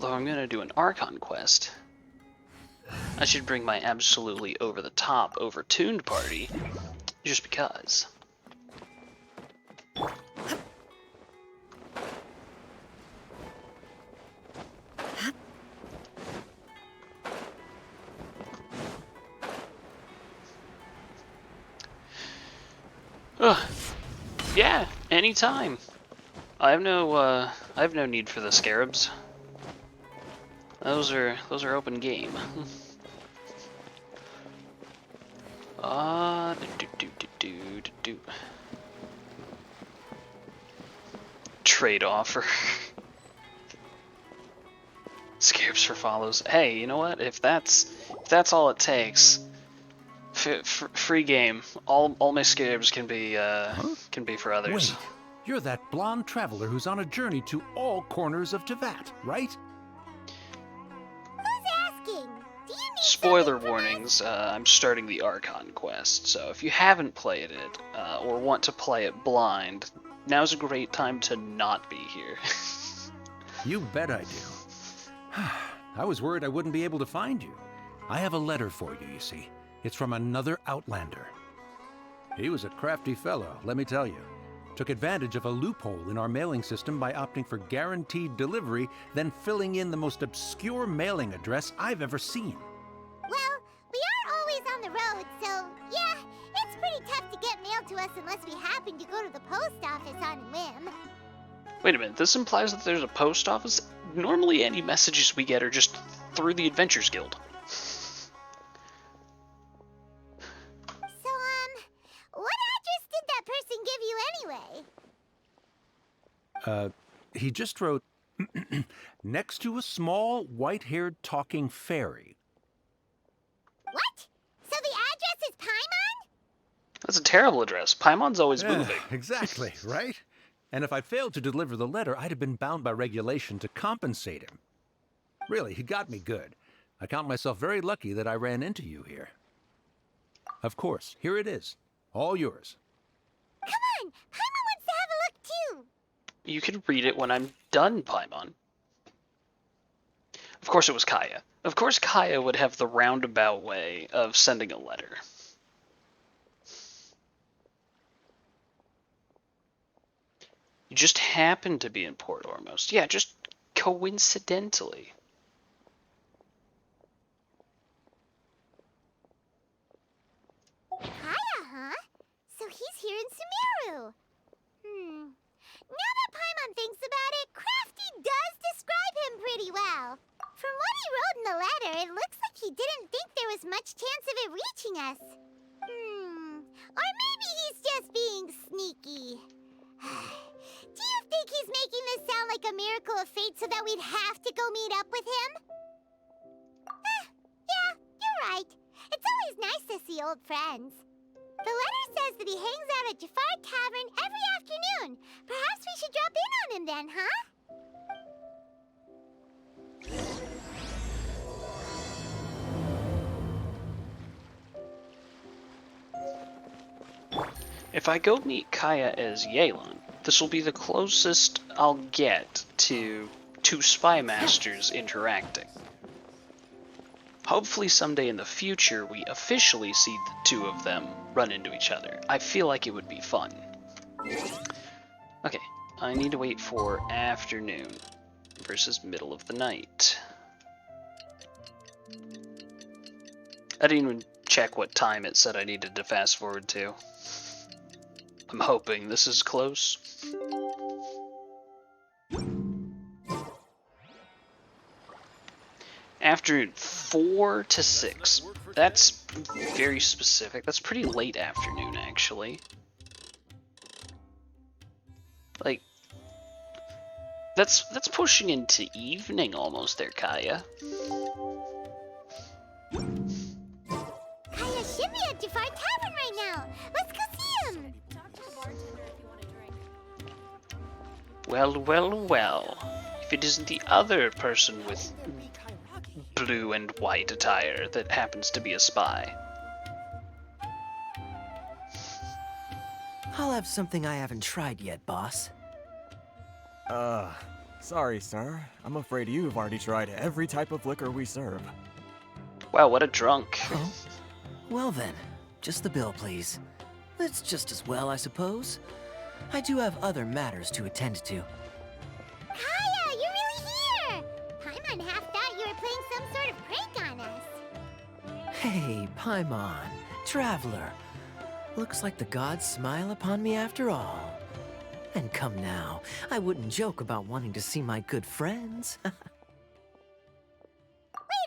Although I'm gonna do an Archon quest, I should bring my absolutely over-the-top, overtuned party, just because. Yeah, anytime. I have no need for the scarabs. Those are open game. Trade offer. Scarabs for follows. Hey, you know what? If that's all it takes, free game. All my scarabs can be for others. Wait, you're that blonde traveler who's on a journey to all corners of Tevat, right? Who's asking? Do you need Spoiler warnings, I'm starting the Archon quest, so if you haven't played it, or want to play it blind, now's a great time to not be here. You bet I do. I was worried I wouldn't be able to find you. I have a letter for you, you see. It's from another Outlander. He was a crafty fellow, let me tell you. Took advantage of a loophole in our mailing system by opting for guaranteed delivery, then filling in the most obscure mailing address I've ever seen. Well, we aren't always on the road, so yeah, it's pretty tough to get mail to us unless we happen to go to the post office on a whim. Wait a minute, this implies that there's a post office? Normally any messages we get are just through the Adventures Guild. So, what address did that person give you anyway? He just wrote, next to a small, white-haired talking fairy. What? So the address is Paimon? That's a terrible address. Paimon's always moving. Exactly, right? And if I failed to deliver the letter, I'd have been bound by regulation to compensate him. Really, he got me good. I count myself very lucky that I ran into you here. Of course, here it is. All yours. Come on! Paimon wants to have a look too! You can read it when I'm done, Paimon. Of course it was Kaya. Of course Kaya would have the roundabout way of sending a letter. You just happened to be in Port Ormos. Yeah, just coincidentally. Kaya, huh? So he's here in Sumeru. Now that Paimon thinks about it, Crafty does describe him pretty well. From what he wrote in the letter, it looks like he didn't think there was much chance of it reaching us. Or maybe he's just being sneaky. Do you think he's making this sound like a miracle of fate so that we'd have to go meet up with him? Yeah, you're right. It's always nice to see old friends. The letter says that he hangs out at Jafar Tavern every afternoon. Perhaps we should drop in on him then, huh? If I go meet Kaya as Yelan, this will be the closest I'll get to two spy masters interacting. Hopefully someday in the future we officially see the two of them run into each other. I feel like it would be fun. Okay, I need to wait for afternoon versus middle of the night. I didn't even check what time it said I needed to fast forward to. I'm hoping this is close. Afternoon, 4 to 6. That's very specific. That's pretty late afternoon, actually. Like, that's pushing into evening almost there, Kaya. Kaya should be at Jafar Tavern right now. Let's go see him. Well, well, well. If it isn't the other person with blue and white attire that happens to be a spy. I'll have something I haven't tried yet, boss. Sorry, sir. I'm afraid you've already tried every type of liquor we serve. Wow, what a drunk. Oh, well then, just the bill, please. It's just as well, I suppose. I do have other matters to attend to. Hiya, you're really here! Paimon half thought you were playing some sort of prank on us. Hey, Paimon, traveler. Looks like the gods smile upon me after all. And come now, I wouldn't joke about wanting to see my good friends. Wait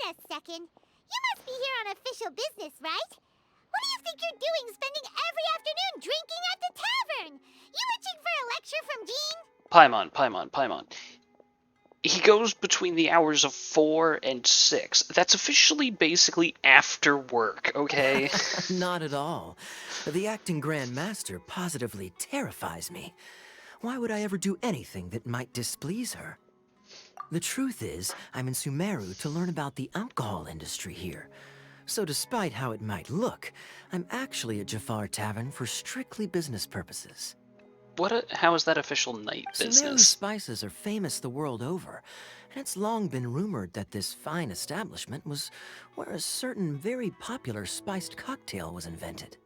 a second. You must be here on official business, right? What do you think you're doing spending every afternoon drinking at the tavern? You itching for a lecture from Dean? Paimon. He goes between the hours of 4 and 6. That's officially basically after work, okay? Not at all. The acting Grand Master positively terrifies me. Why would I ever do anything that might displease her? The truth is, I'm in Sumeru to learn about the alcohol industry here. So despite how it might look, I'm actually at Jafar Tavern for strictly business purposes. How is that official night Sumeru business? spices are famous the world over, and it's long been rumored that this fine establishment was where a certain very popular spiced cocktail was invented.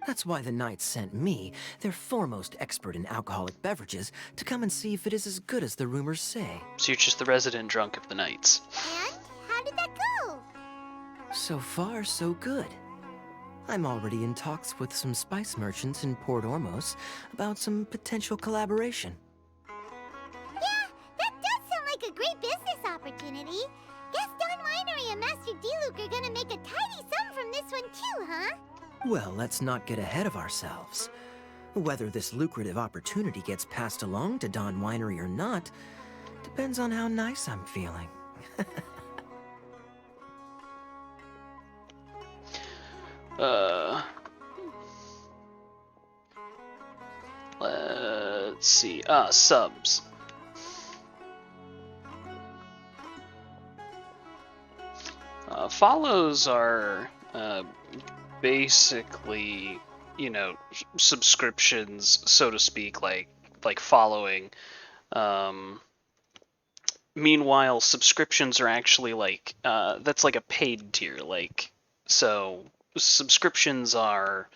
That's why the Knights sent me, their foremost expert in alcoholic beverages, to come and see if it is as good as the rumors say. So you're just the resident drunk of the Knights. And how did that go? So far, so good. I'm already in talks with some spice merchants in Port Ormos about some potential collaboration. Yeah, that does sound like a great business opportunity. Guess Don Winery and Master D-Luke are gonna make a tidy sum from this one too, huh? Well, let's not get ahead of ourselves. Whether this lucrative opportunity gets passed along to Don Winery or not depends on how nice I'm feeling. Let's see. Subs. Follows are basically, you know, subscriptions, so to speak, like following. Meanwhile, subscriptions are actually like that's like a paid tier. Like, so subscriptions are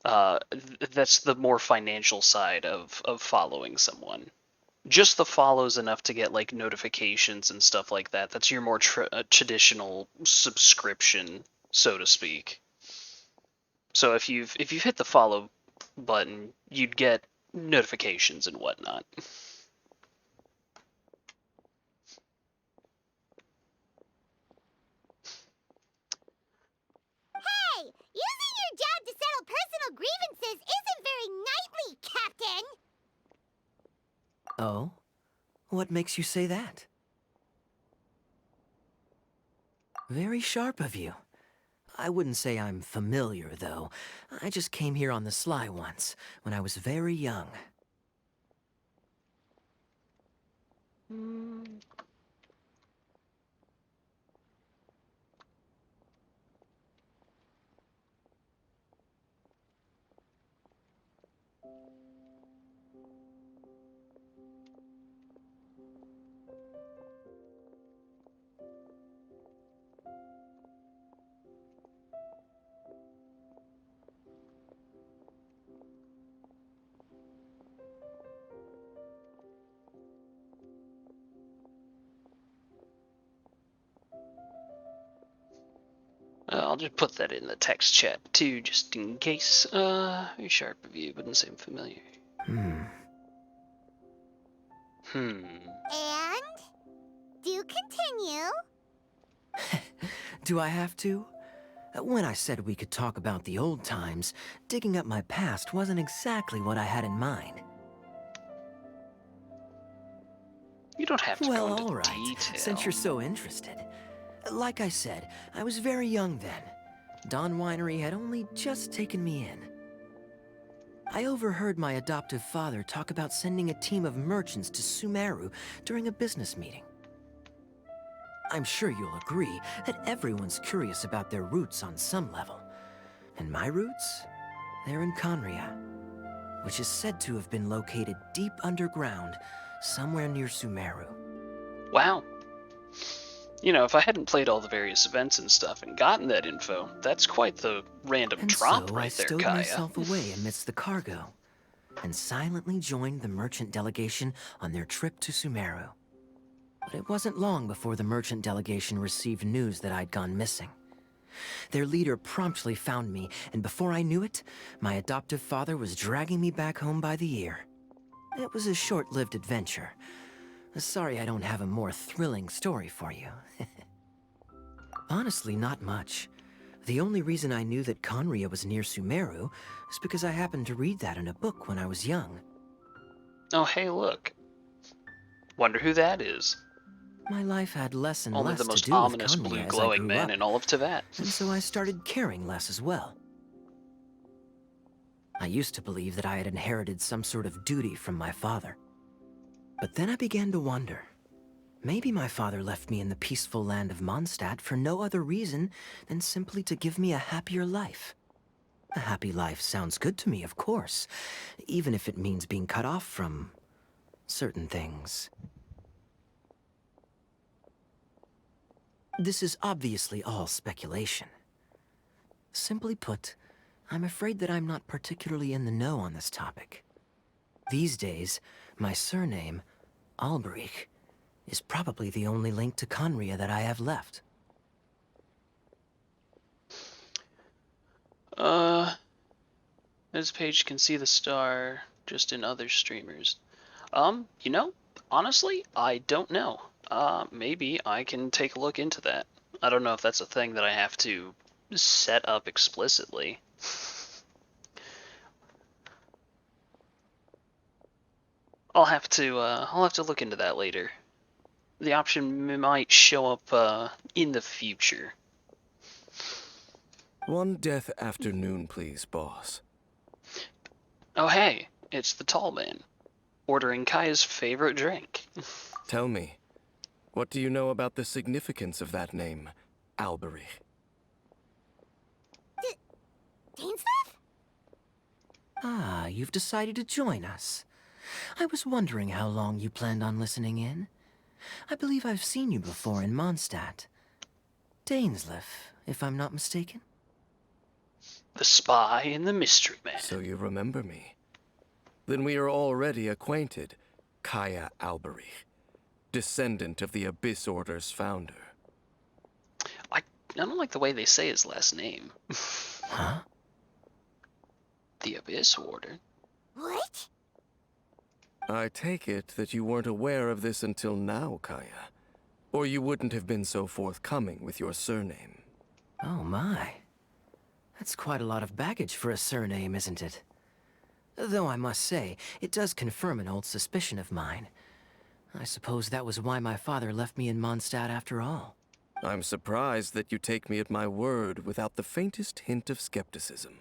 that's the more financial side of following someone. Just the follows enough to get like notifications and stuff like that. That's your more traditional subscription, so to speak. So if you've hit the follow button, you'd get notifications and whatnot. Hey, using your job to settle personal grievances isn't very knightly, Captain! Oh? What makes you say that? Very sharp of you. I wouldn't say I'm familiar, though. I just came here on the sly once, when I was very young. I'll just put that in the text chat too, just in case. Very sharp of you, wouldn't seem familiar. And? Do continue. Do I have to? When I said we could talk about the old times, digging up my past wasn't exactly what I had in mind. You don't have to Well, go into all right, detail. since you're so interested. Like I said, I was very young then. Don Winery had only just taken me in. I overheard my adoptive father talk about sending a team of merchants to Sumeru during a business meeting. I'm sure you'll agree that everyone's curious about their roots on some level. And my roots? They're in Conria, which is said to have been located deep underground, somewhere near Sumeru. Wow. You know, if I hadn't played all the various events and stuff and gotten that info, that's quite the random And drop so I right there, stowed Kaya. myself away amidst the cargo, and silently joined the merchant delegation on their trip to Sumeru. But it wasn't long before the merchant delegation received news that I'd gone missing. Their leader promptly found me, and before I knew it, my adoptive father was dragging me back home by the ear. It was a short-lived adventure. Sorry I don't have a more thrilling story for you. Honestly, not much. The only reason I knew that Conria was near Sumeru is because I happened to read that in a book when I was young. Oh, hey, look. Wonder who that is. My life had less and Only less the to most do with ominous Conria blue as I glowing grew man up, in all of Teyvat. and so I started caring less as well. I used to believe that I had inherited some sort of duty from my father. But then I began to wonder. Maybe my father left me in the peaceful land of Mondstadt for no other reason than simply to give me a happier life. A happy life sounds good to me, of course, even if it means being cut off from certain things. This is obviously all speculation. Simply put, I'm afraid that I'm not particularly in the know on this topic. These days, my surname, Alberich, is probably the only link to Conria that I have left. This page can see the star just in other streamers. You know, honestly, I don't know. Maybe I can take a look into that. I don't know if that's a thing that I have to set up explicitly. I'll have to look into that later. The option might show up in the future. One death afternoon, please, boss. Oh hey, it's the tall man, ordering Kaya's favorite drink. Tell me, what do you know about the significance of that name, Alberich? Dainsleif? Ah, you've decided to join us. I was wondering how long you planned on listening in. I believe I've seen you before in Mondstadt. Dainsleif, if I'm not mistaken. The spy and the mystery man. So you remember me. Then we are already acquainted, Kaya Alberich, descendant of the Abyss Order's founder. I don't like the way they say his last name. Huh? The Abyss Order? What? I take it that you weren't aware of this until now, Kaya. Or you wouldn't have been so forthcoming with your surname. Oh my. That's quite a lot of baggage for a surname, isn't it? Though I must say, it does confirm an old suspicion of mine. I suppose that was why my father left me in Mondstadt after all. I'm surprised that you take me at my word without the faintest hint of skepticism.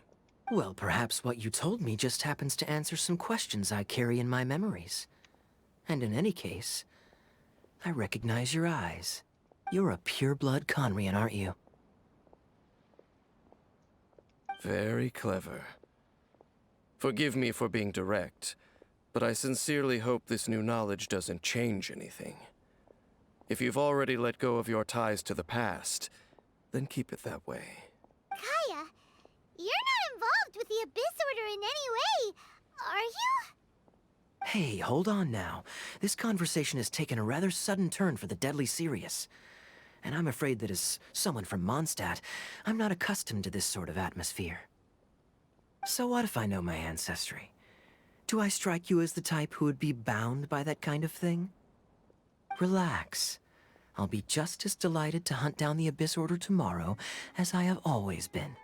Well, perhaps what you told me just happens to answer some questions I carry in my memories. And in any case, I recognize your eyes. You're a pure-blood Conrian, aren't you? Very clever. Forgive me for being direct, but I sincerely hope this new knowledge doesn't change anything. If you've already let go of your ties to the past, then keep it that way. Kaya, you're not involved with the Abyss Order in any way, are you? Hey, hold on now. This conversation has taken a rather sudden turn for the deadly serious. And I'm afraid that as someone from Mondstadt, I'm not accustomed to this sort of atmosphere. So what if I know my ancestry? Do I strike you as the type who would be bound by that kind of thing? Relax. I'll be just as delighted to hunt down the Abyss Order tomorrow as I have always been.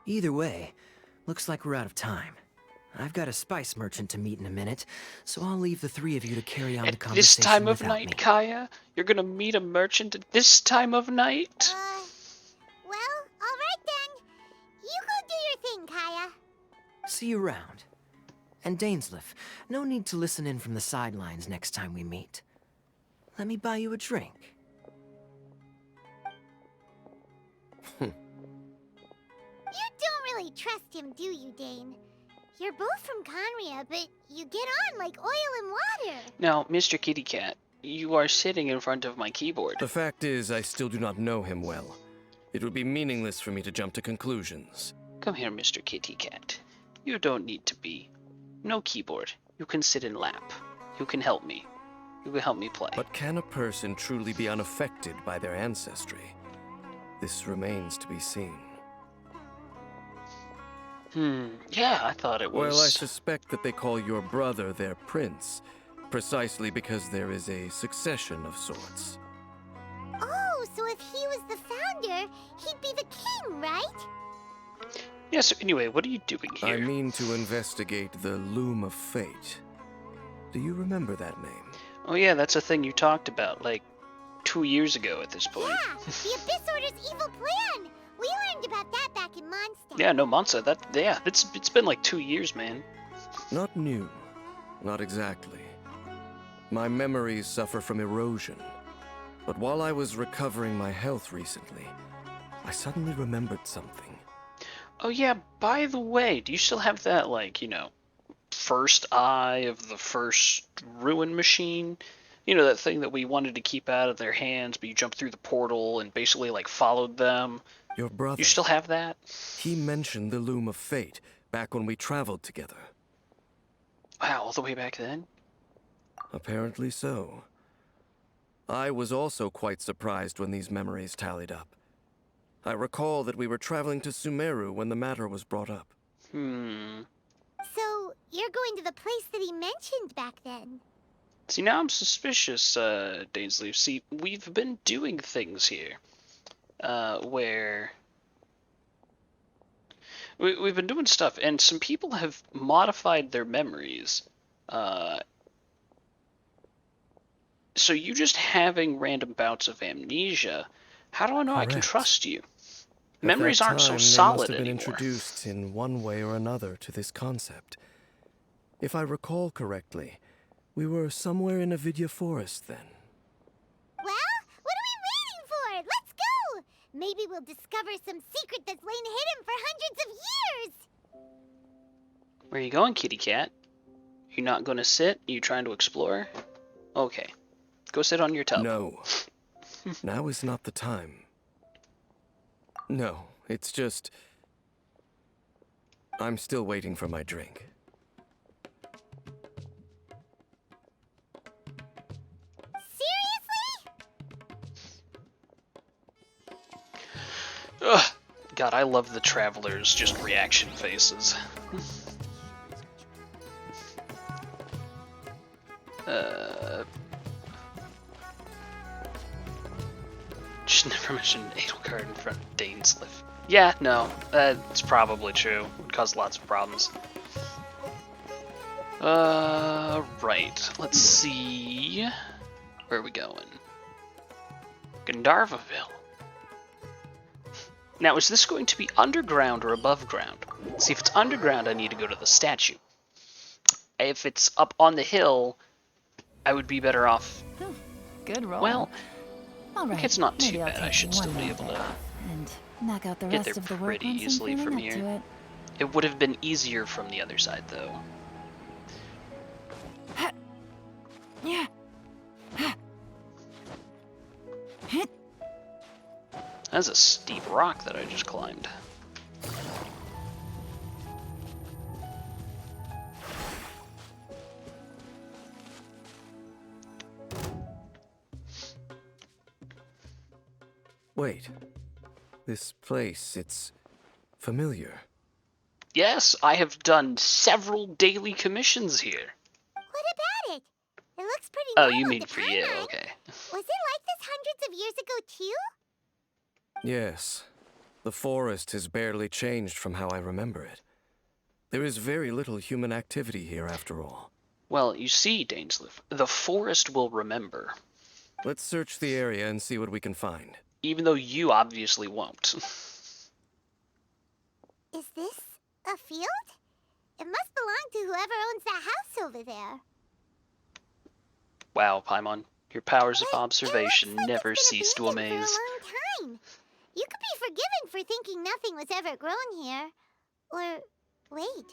Either way, looks like we're out of time. I've got a spice merchant to meet in a minute, so I'll leave the three of you to carry on the At conversation this time of without night, me. Kaya? You're gonna meet a merchant at this time of night? Well, alright then. You go do your thing, Kaya. See you around. And Dainsleif, no need to listen in from the sidelines next time we meet. Let me buy you a drink. You don't really trust him, do you, Dane? You're both from Conria, but you get on like oil and water. Now, Mr. Kitty Cat, you are sitting in front of my keyboard. The fact is, I still do not know him well. It would be meaningless for me to jump to conclusions. Come here, Mr. Kitty Cat. You don't need to be. No keyboard. You can sit in lap. You can help me. You can help me play. But can a person truly be unaffected by their ancestry? This remains to be seen. Yeah, I thought it was... Well, I suspect that they call your brother their prince, precisely because there is a succession of sorts. Oh, so if he was the founder, he'd be the king, right? Yeah, so anyway, what are you doing here? I mean to investigate the Loom of Fate. Do you remember that name? Oh yeah, that's a thing you talked about, like, 2 years ago at this point. Yeah, the Abyss Order's evil plan. We learned about that back in Mondstadt. Yeah, no, Monza, it's been like 2 years, man. Not new. Not exactly. My memories suffer from erosion. But while I was recovering my health recently, I suddenly remembered something. Oh yeah, by the way, do you still have that, like, you know, first eye of the first ruin machine? You know, that thing that we wanted to keep out of their hands, but you jumped through the portal and basically, like, followed them. Your brother. You still have that? He mentioned the Loom of Fate back when we traveled together. Wow, all the way back then? Apparently so. I was also quite surprised when these memories tallied up. I recall that we were traveling to Sumeru when the matter was brought up. So, you're going to the place that he mentioned back then? See, now I'm suspicious, Dainsleif. See, we've been doing things here, where... We've been doing stuff, and some people have modified their memories. So you just having random bouts of amnesia, how do I know I can Correct. trust you? At Memories that aren't so time, solid they must have been anymore. introduced in one way or another to this concept. If I recall correctly, we were somewhere in Avidya Forest then. Well, what are we waiting for? Let's go! Maybe we'll discover some secret that's lain hidden for hundreds of years! Where are you going, kitty cat? You not gonna sit? You trying to explore? Okay. Go sit on your tub. No. Now is not the time. No, it's just... I'm still waiting for my drink. Seriously? Ugh. God, I love the travelers' just reaction faces. Just never mentioned Edelgard in front of Dainsleif. Yeah, no, it's probably true. It would cause lots of problems. Right. Let's see. Where are we going? Gandharvaville. Now, is this going to be underground or above ground? See, if it's underground, I need to go to the statue. If it's up on the hill, I would be better off. Good roll. Well, all right. it's not too Maybe I'll bad. I take should still one be more able day to off and knock out the get rest there of the work pretty once I'm easily feeling from up here. to it. It would have been easier from the other side, though. Yeah. That's a steep rock that I just climbed. Wait. This place, it's familiar. Yes, I have done several daily commissions here. What about it? It looks pretty Oh, normal you to mean for you, Paimon. okay. Was it like this hundreds of years ago, too? Yes. The forest has barely changed from how I remember it. There is very little human activity here after all. Well, you see, Dainsleif, the forest will remember. Let's search the area and see what we can find. Even though you obviously won't. Is this a field? It must belong to whoever owns that house over there. Wow, Paimon, your powers of But observation it looks like never it's been cease to abandoned amaze. for a long time. You could be forgiven for thinking nothing was ever grown here. Or, wait,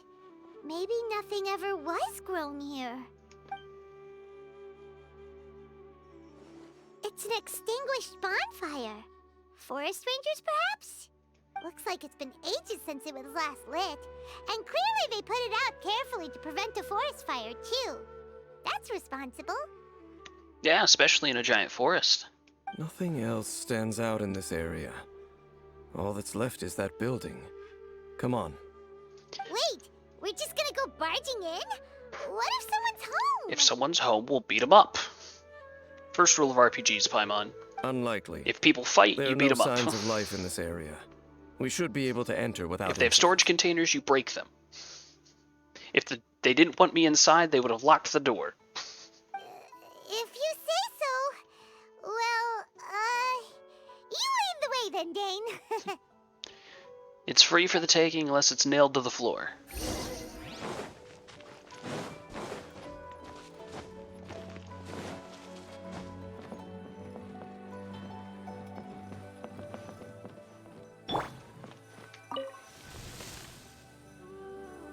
Maybe nothing ever was grown here. It's an extinguished bonfire. Forest rangers, perhaps? Looks like it's been ages since it was last lit. And clearly they put it out carefully to prevent a forest fire, too. That's responsible. Yeah, especially in a giant forest. Nothing else stands out in this area. All that's left is that building. Come on. Wait, we're just gonna go barging in? What if someone's home? If someone's home, we'll beat them up. First rule of RPGs, Paimon. Unlikely. If people fight, There you are beat no them up. signs of life in this area. We should be able to enter without. If they have storage containers, you break them. If they didn't want me inside, they would have locked the door. If you say so. Well, you lead the way then, Dane. It's free for the taking unless it's nailed to the floor.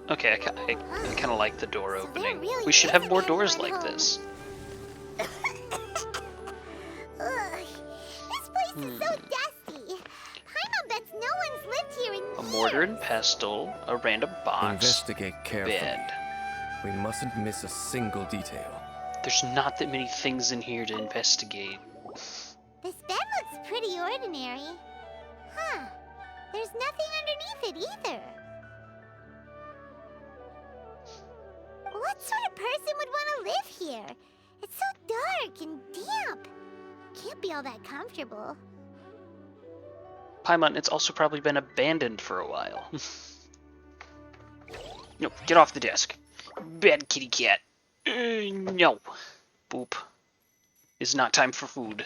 Okay, I kind of like the door opening. really We should is have an more doors Android like home. this. Ugh, this place is so dusty. Paimon bets no one's lived here in A mortar and years. pestle, a random box, Investigate carefully. bed. We mustn't miss a single detail. There's not that many things in here to investigate. This bed looks pretty ordinary. Huh. There's nothing underneath it either. What sort of person would want to live here? It's so dark and damp. Can't be all that comfortable. Paimon, it's also probably been abandoned for a while. No, get off the desk. Bad kitty cat. No. Boop. It's not time for food.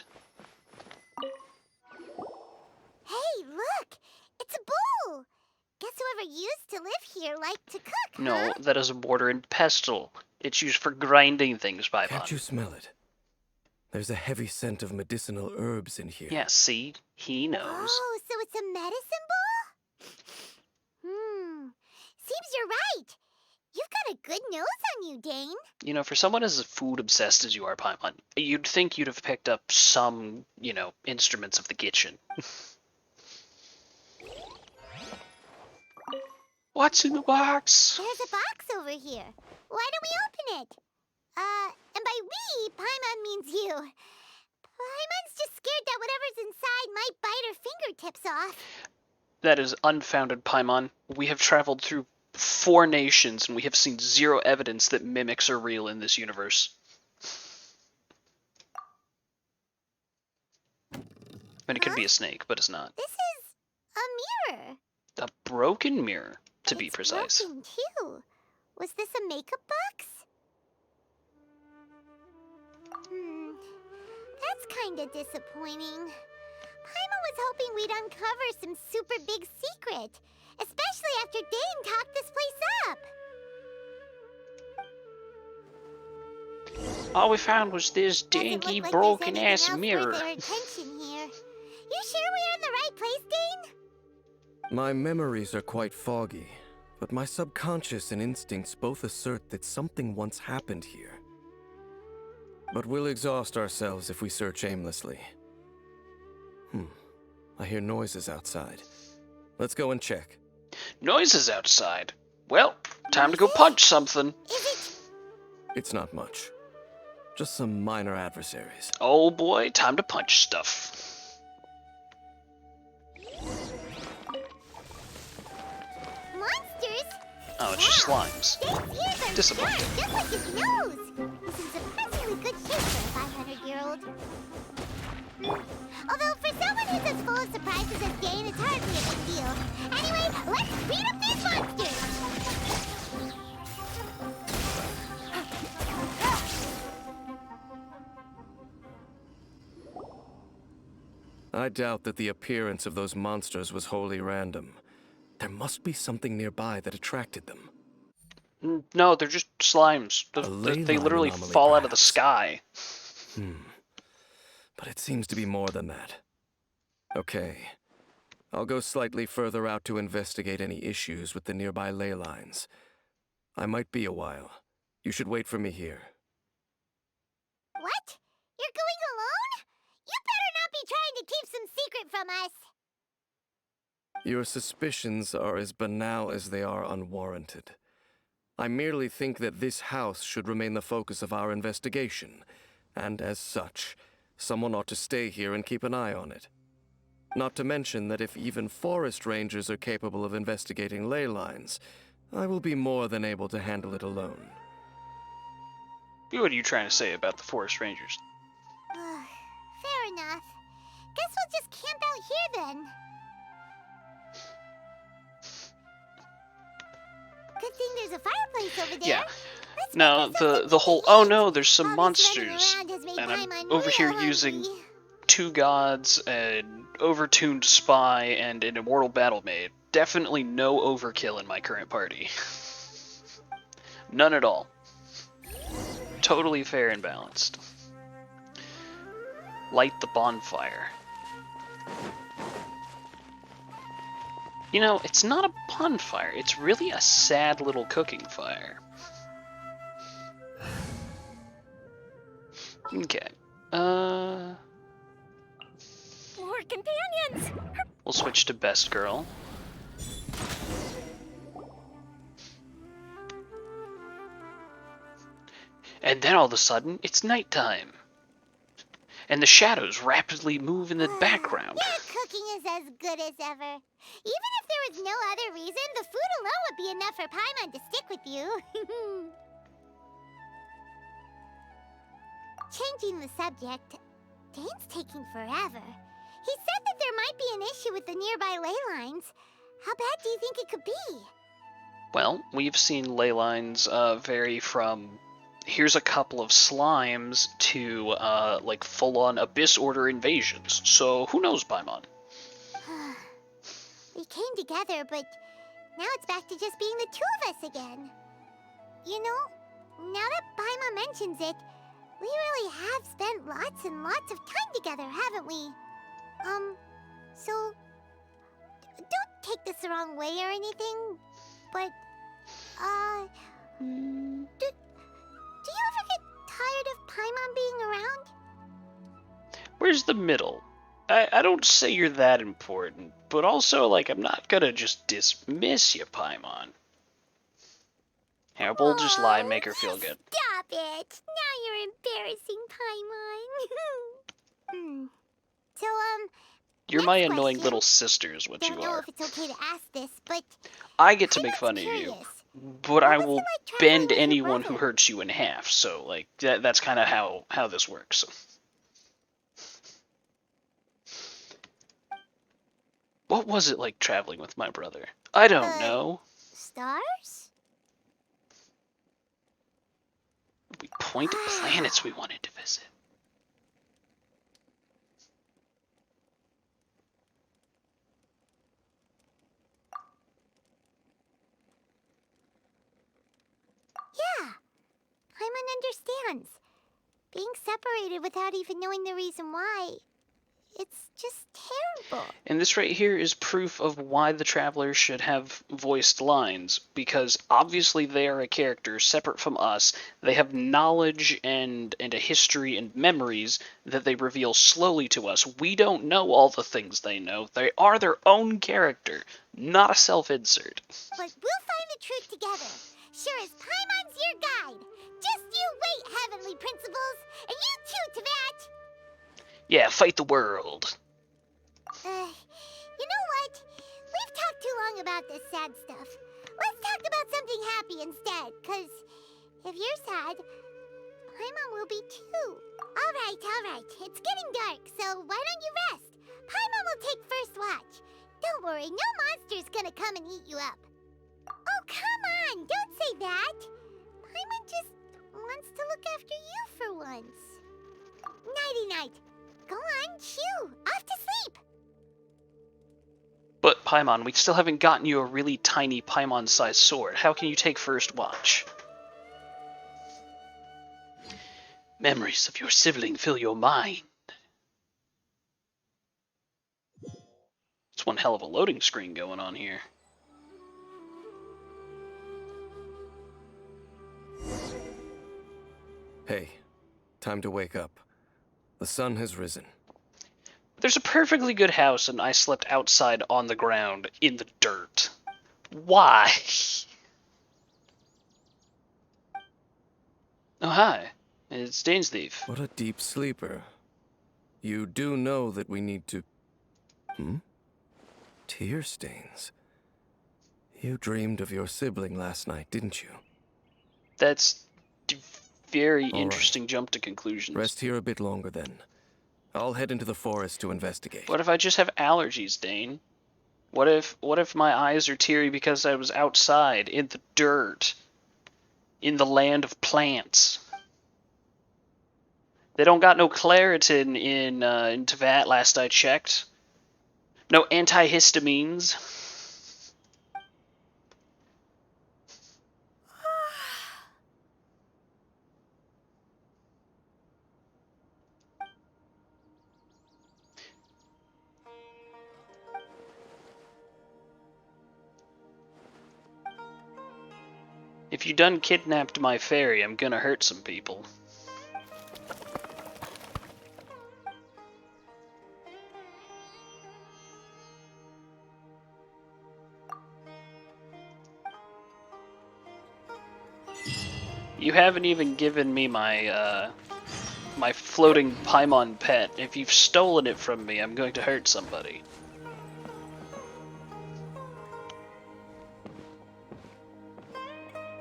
Hey, look! It's a bowl! Guess whoever used to live here liked to cook, No, huh? that is a mortar and pestle. It's used for grinding things, Can't Paimon. you smell it? There's a heavy scent of medicinal herbs in here. Yeah, see? He knows. Oh, so it's a medicine bowl? Seems you're right. You've got a good nose on you, Dane. You know, for someone as food obsessed as you are, Paimon, you'd think you'd have picked up some, instruments of the kitchen. What's in the box? There's a box over here. Why don't we open it? And by we, Paimon means you. Paimon's just scared that whatever's inside might bite her fingertips off. That is unfounded, Paimon. We have traveled through 4 nations, and we have seen 0 evidence that mimics are real in this universe. I mean, it could be a snake, but it's not. This is a mirror. A broken mirror, to be It's precise. broken, too. Was this a makeup box? That's kinda disappointing. Paimon was hoping we'd uncover some super big secret, especially after Dane talked this place up. All we found was this Doesn't dingy, look like there's broken anything ass else mirror. worth our attention here. You sure we're in the right place, Dane? My memories are quite foggy, but my subconscious and instincts both assert that something once happened here. But we'll exhaust ourselves if we search aimlessly. I hear noises outside. Let's go and check. Noises outside. Well, time to go punch something. Is It's not much. Just some minor adversaries. Oh boy, time to punch stuff. it monsters? Oh, it's just slimes. Dane's ears are Disappointing. sharp, just like his nose. He's in surprisingly good shape for a 500-year-old. Although for someone who's as full of surprises as Dane, it's hardly a big deal. Anyway, let's beat up these monsters! I doubt that the appearance of those monsters was wholly random. There must be something nearby that attracted them. No, they're just slimes. ley They line literally anomaly, fall out of the perhaps. sky. But it seems to be more than that. Okay. I'll go slightly further out to investigate any issues with the nearby ley lines. I might be a while. You should wait for me here. What? You're going alone? You better not be trying to keep some secret from us. Your suspicions are as banal as they are unwarranted. I merely think that this house should remain the focus of our investigation, and as such, someone ought to stay here and keep an eye on it. Not to mention that if even forest rangers are capable of investigating ley lines, I will be more than able to handle it alone. What are you trying to say about the forest rangers? Fair enough. Guess we'll just camp out here then. Good thing there's a fireplace over there. Yeah. Let's Now, make ourselves the something whole, to oh eat. no, there's some All this running monsters, around has made and I'm Paimon over here real using hungry. 2 gods, an overtuned spy, and an immortal battle maid. Definitely no overkill in my current party. None at all. Totally fair and balanced. Light the bonfire. You know, it's not a bonfire, it's really a sad little cooking fire. Okay. More companions! We'll switch to best girl. And then all of a sudden, it's nighttime. And the shadows rapidly move in the background. Your cooking is as good as ever. Even if there was no other reason, the food alone would be enough for Paimon to stick with you. Changing the subject, Dane's taking forever. He said that there might be an issue with the nearby ley lines. How bad do you think it could be? Well, we've seen ley lines vary from here's a couple of slimes to like full-on Abyss Order invasions. So who knows, Paimon? We came together, but now it's back to just being the two of us again. You know, now that Paimon mentions it, we really have spent lots and lots of time together, haven't we? So don't take this the wrong way or anything, but do you ever get tired of Paimon being around? Where's the middle? I don't say you're that important, but also, like, I'm not gonna just dismiss you, Paimon. Here, we'll just lie and make her feel good. Stop it! Now you're embarrassing Paimon. So, You're next my annoying question. little sister is what Don't you know are. if it's okay to ask this, but I get to make Paimon's fun of you, curious. but What I was it will like traveling bend with your anyone who brother? hurts you in half, so, like, that's kind of how this works. What was it like traveling with my brother? I don't know. Stars? We pointed planets we wanted to visit. Yeah, Paimon understands. Being separated without even knowing the reason why, it's just terrible. And this right here is proof of why the Travelers should have voiced lines, because obviously they are a character separate from us. They have knowledge and a history and memories that they reveal slowly to us. We don't know all the things they know. They are their own character, not a self-insert. But we'll find the truth together. Sure as Paimon's your guide. Just you wait, Heavenly Principles. And you too, Teyvat. Yeah, fight the world. You know what? We've talked too long about this sad stuff. Let's talk about something happy instead, 'cause if you're sad, Paimon will be too. All right. It's getting dark, so why don't you rest? Paimon will take first watch. Don't worry, no monster's gonna come and eat you up. Oh, come on! Don't say that! Paimon just wants to look after you for once. Nighty-night. Go on, shoo! Off to sleep! But, Paimon, we still haven't gotten you a really tiny Paimon-sized sword. How can you take first watch? Memories of your sibling fill your mind. It's one hell of a loading screen going on here. Hey, time to wake up. The sun has risen. There's a perfectly good house, and I slept outside on the ground in the dirt. Why? Oh, hi. It's Dane's Thief. What a deep sleeper. You do know that we need to... Tear stains. You dreamed of your sibling last night, didn't you? That's a very All interesting right. jump to conclusions. Rest here a bit longer then. I'll head into the forest to investigate. What if I just have allergies, Dane? What if my eyes are teary because I was outside in the dirt, in the land of plants? They don't got no Claritin in Teyvat last I checked. No antihistamines. If you done kidnapped my fairy, I'm gonna hurt some people. You haven't even given me my my floating Paimon pet. If you've stolen it from me, I'm going to hurt somebody.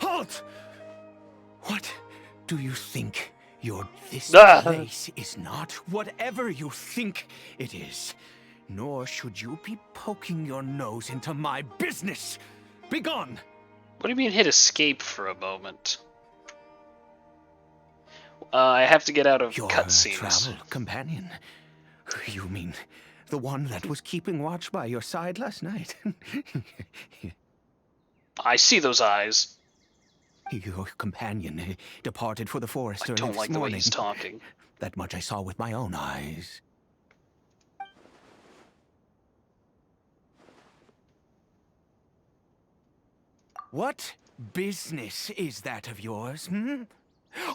Halt! What do you think? This Ah! place is not whatever you think it is. Nor should you be poking your nose into my business. Begone! What do you mean hit escape for a moment? I have to get out of Your cutscenes. travel companion. You mean the one that was keeping watch by your side last night? I see those eyes. Your companion departed for the forest I early don't this like the way morning. he's talking. That much I saw with my own eyes. What business is that of yours, hmm?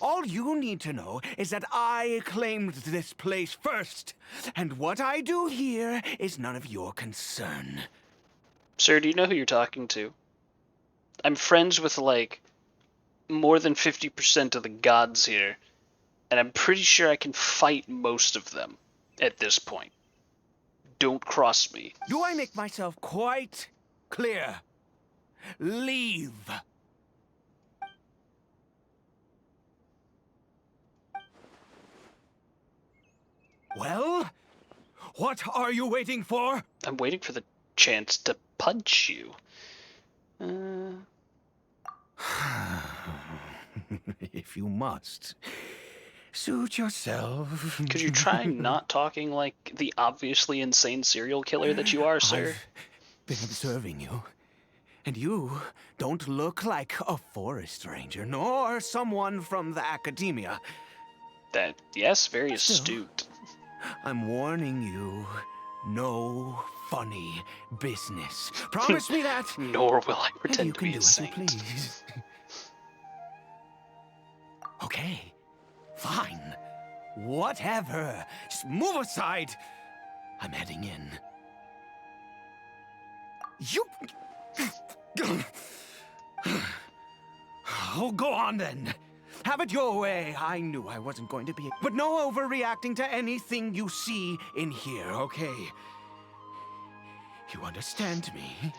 All you need to know is that I claimed this place first, and what I do here is none of your concern. Sir, do you know who you're talking to? I'm friends with, like, more than 50% of the gods here, and I'm pretty sure I can fight most of them at this point. Don't cross me. Do I make myself quite clear? Leave. Well, what are you waiting for? I'm waiting for the chance to punch you. If you must, suit yourself. Could you try not talking like the obviously insane serial killer that you are, sir? I've been observing you, and you don't look like a forest ranger, nor someone from the academia. Yes, very Still. astute. I'm warning you, no funny business. Promise me that. Nor will I And pretend you to can be do a as you saint. please. Okay, fine. Whatever. Just move aside. I'm heading in. You... Oh, go on then. Have it your way. I knew I wasn't going to be... But no overreacting to anything you see in here, okay? You understand me?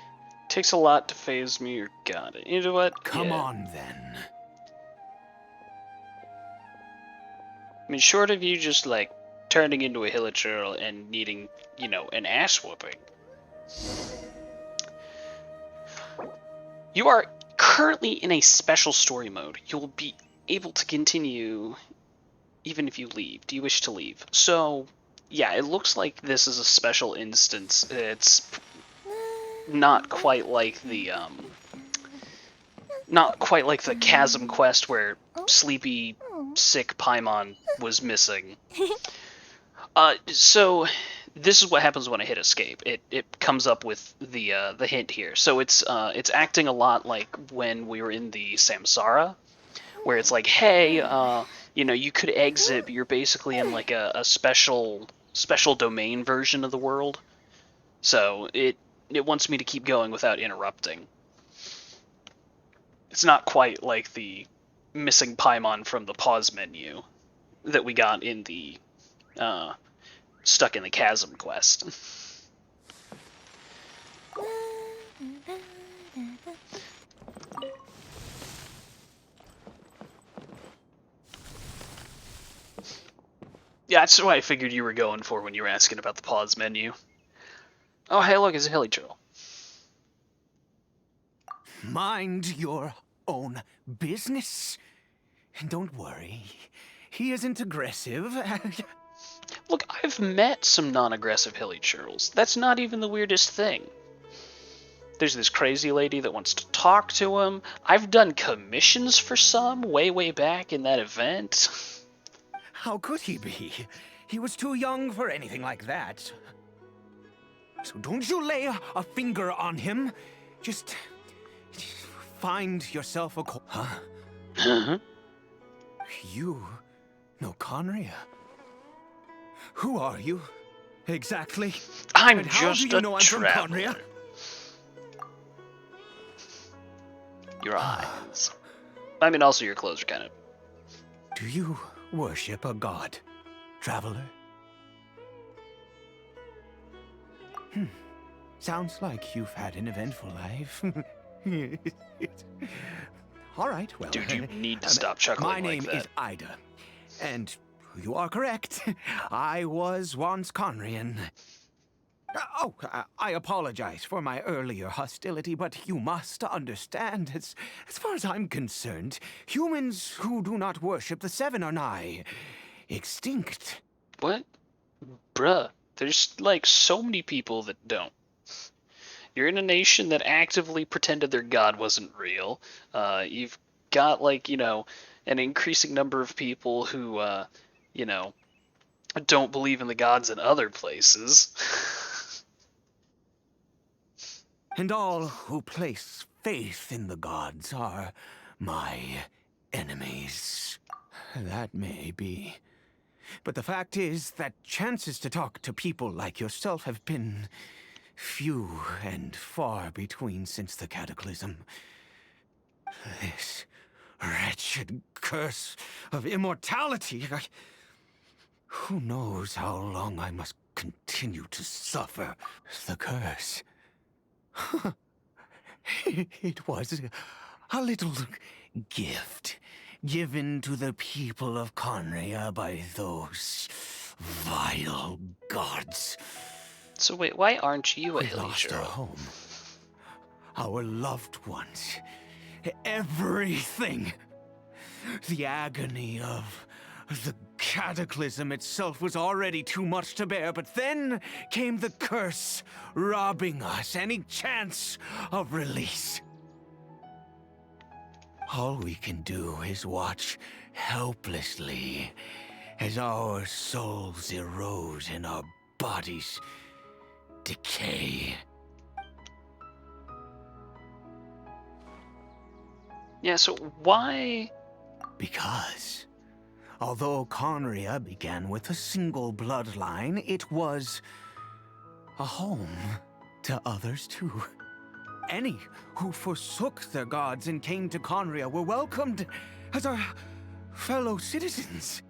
Takes a lot to phase me, or got it. You know what? Come Yeah. on then. I mean, short of you just, like, turning into a hilichurl and needing, you know, an ass whooping. You are currently in a special story mode. You'll be able to continue even if you leave. Do you wish to leave? So, yeah, it looks like this is a special instance. It's not quite like the, not quite like the Chasm quest where sleepy, sick Paimon was missing. So this is what happens when I hit escape. It comes up with the hint here. So it's acting a lot like when we were in the Samsara, where it's like, hey, You know, you could exit, but you're basically in like a special domain version of the world. So it wants me to keep going without interrupting. It's not quite like the missing Paimon from the pause menu that we got in the Stuck in the Chasm quest. Yeah, that's what I figured you were going for when you were asking about the pause menu. Oh, hey, look, it's a hilly turtle. Mind your own business. Don't worry. He isn't aggressive. Look, I've met some non-aggressive hilly turtles. That's not even the weirdest thing. There's this crazy lady that wants to talk to him. I've done commissions for some way back in that event. How could he be? He was too young for anything like that. So don't you lay a finger on him. Just find yourself a Huh? Huh? You know Conria? Who are you? Exactly. I'm and how just do you a know I'm from traveler. Conria? Your eyes. I mean, also your clothes are kind of... Do you worship a god, traveler? Sounds like you've had an eventful life. All right, well... Dude, you need to stop chuckling My name like that. is Ida, and you are correct. I was once Conrian. I apologize for my earlier hostility, but you must understand, as far as I'm concerned, humans who do not worship the Seven are nigh extinct. What? Bruh, there's like so many people that don't. You're in a nation that actively pretended their god wasn't real. You've got like, you know, an increasing number of people who, you know, don't believe in the gods in other places. And all who place faith in the gods are my enemies. That may be. But the fact is that chances to talk to people like yourself have been few and far between since the cataclysm. This wretched curse of immortality. Who knows how long I must continue to suffer the curse? It was a little gift given to the people of Conria by those vile gods. So wait, why aren't you a We hilly lost our turtle? home, our loved ones, everything. The agony of the cataclysm itself was already too much to bear, but then came the curse, robbing us any chance of release. All we can do is watch helplessly as our souls erode and our bodies decay. Yeah, so why... Because, although Conria began with a single bloodline, it was a home to others too. Any who forsook their gods and came to Conria were welcomed as our fellow citizens.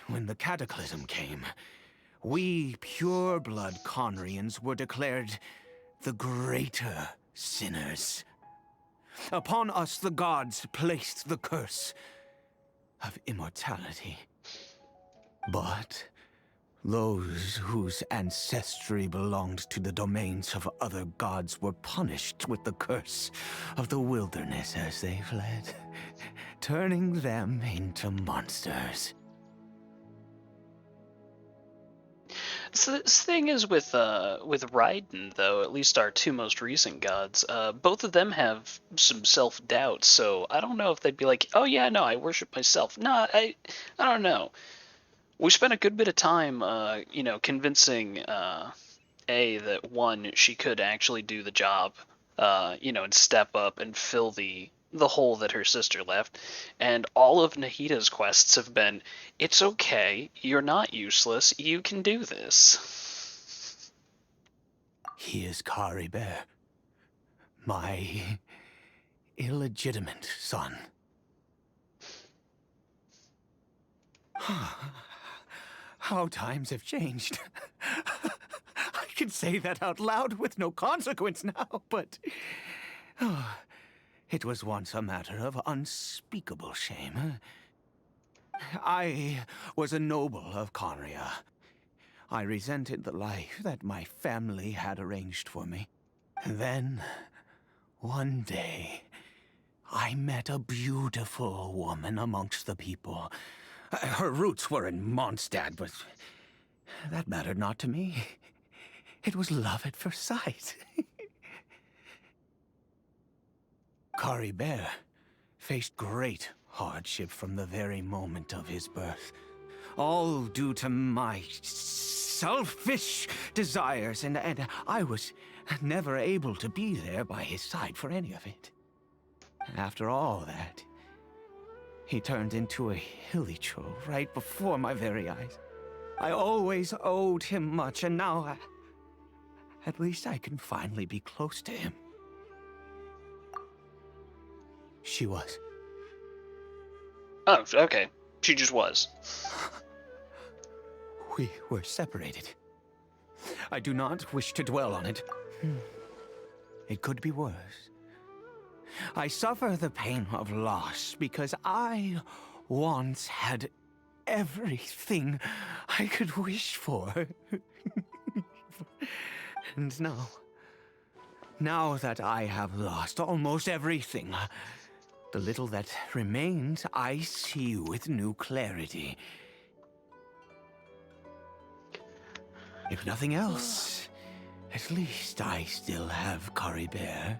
When the cataclysm came, we pure-blood Conrians were declared the greater sinners. Upon us, the gods placed the curse of immortality. But those whose ancestry belonged to the domains of other gods were punished with the curse of the wilderness as they fled, turning them into monsters. So this thing is with Raiden, though, at least our two most recent gods, both of them have some self-doubt, so I don't know if they'd be like, oh yeah, no, I worship myself. Nah, I don't know. We spent a good bit of time, you know, convincing that one, she could actually do the job, you know, and step up and fill the the hole that her sister left, and all of Nahita's quests have been, it's okay, you're not useless, you can do this. He is Caribert, my illegitimate son. How times have changed. I can say that out loud with no consequence now, but it was once a matter of unspeakable shame. I was a noble of Conria. I resented the life that my family had arranged for me. And then, one day, I met a beautiful woman amongst the people. Her roots were in Mondstadt, but that mattered not to me. It was love at first sight. Caribert faced great hardship from the very moment of his birth. All due to my selfish desires, and I was never able to be there by his side for any of it. After all that, he turned into a hilly troll right before my very eyes. I always owed him much, and now at least I can finally be close to him. She was. Oh, okay. She just was. We were separated. I do not wish to dwell on it. It could be worse. I suffer the pain of loss because I once had everything I could wish for. And now that I have lost almost everything, the little that remains I see with new clarity. If nothing else, at least I still have Caribert.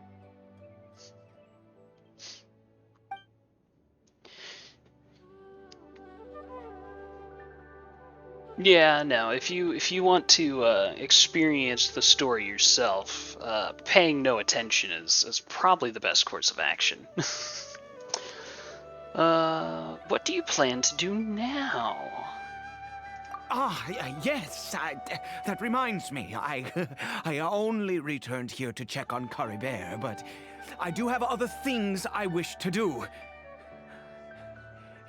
Yeah, no. If you want to experience the story yourself, paying no attention is probably the best course of action. What do you plan to do now? Yes, that reminds me. I only returned here to check on Caribert, but I do have other things I wish to do.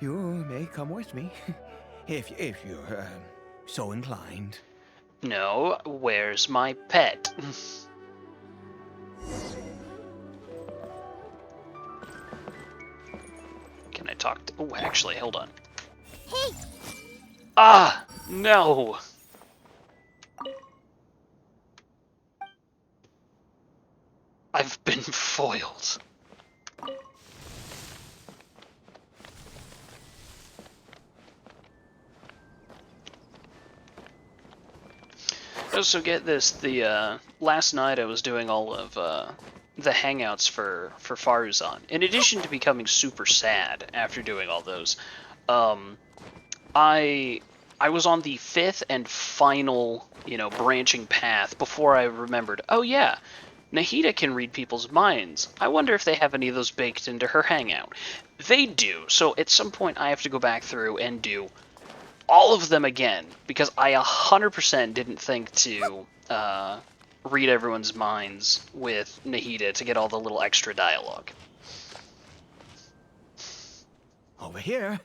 You may come with me, if you're so inclined. No, where's my pet? Can I talk to... Oh, actually, hold on. Hey! Ah! No! I've been foiled. So get this, the last night I was doing all of the hangouts for Faruzan. In addition to becoming super sad after doing all those, I was on the 5th and final, branching path before I remembered, oh yeah, Nahita can read people's minds. I wonder if they have any of those baked into her hangout. They do, so at some point I have to go back through and do all of them again, because I 100% didn't think to read everyone's minds with Nahita to get all the little extra dialogue. Over here.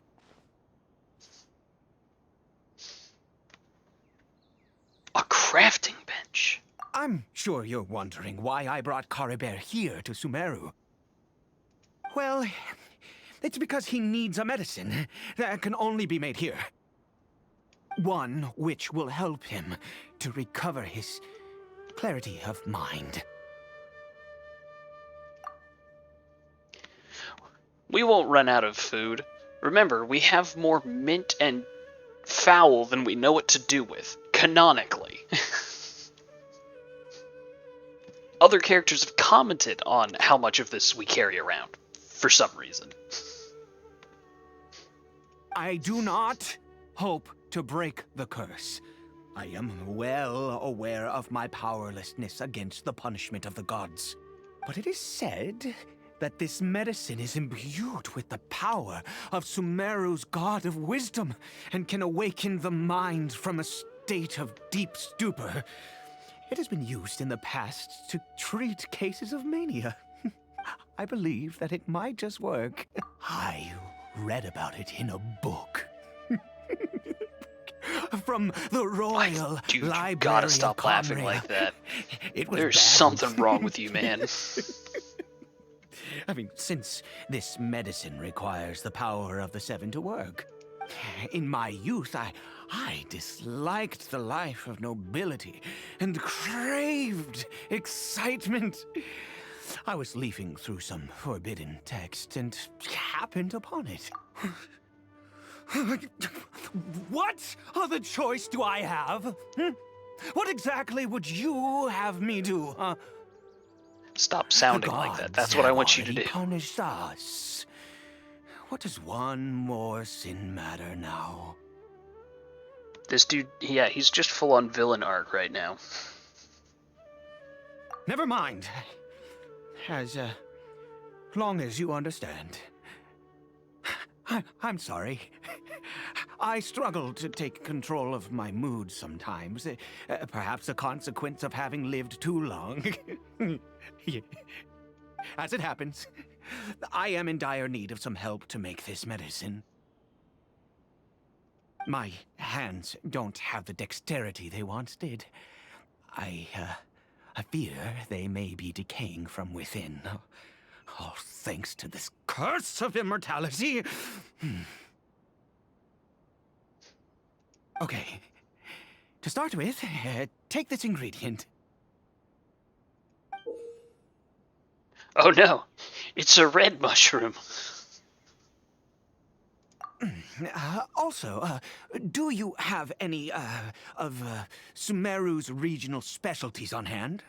A crafting bench. I'm sure you're wondering why I brought Caribert here to Sumeru. Well, it's because he needs a medicine that can only be made here. One which will help him to recover his clarity of mind. We won't run out of food. Remember, we have more mint and fowl than we know what to do with, canonically. Other characters have commented on how much of this we carry around, for some reason. I do not hope to break the curse. I am well aware of my powerlessness against the punishment of the gods. But it is said that this medicine is imbued with the power of Sumeru's god of wisdom and can awaken the mind from a state of deep stupor. It has been used in the past to treat cases of mania. I believe that it might just work. I read about it in a book. From the Royal Dude, Library you gotta stop of laughing Conria. like that. It was There's bad. something wrong with you, man. I mean, since this medicine requires the power of the seven to work. In my youth, I disliked the life of nobility and craved excitement. I was leafing through some forbidden text and happened upon it. What other choice do I have? What exactly would you have me do, huh? Stop sounding like that. That's what I want you to do. Punished us. What does one more sin matter now? This dude, yeah, he's just full on villain arc right now. Never mind. As long as you understand. I'm sorry. I struggle to take control of my mood sometimes. Perhaps a consequence of having lived too long. As it happens, I am in dire need of some help to make this medicine. My hands don't have the dexterity they once did. I fear they may be decaying from within. All thanks to this curse of immortality. Okay. To start with, take this ingredient. Oh no, it's a red mushroom. Also, do you have any of Sumeru's regional specialties on hand?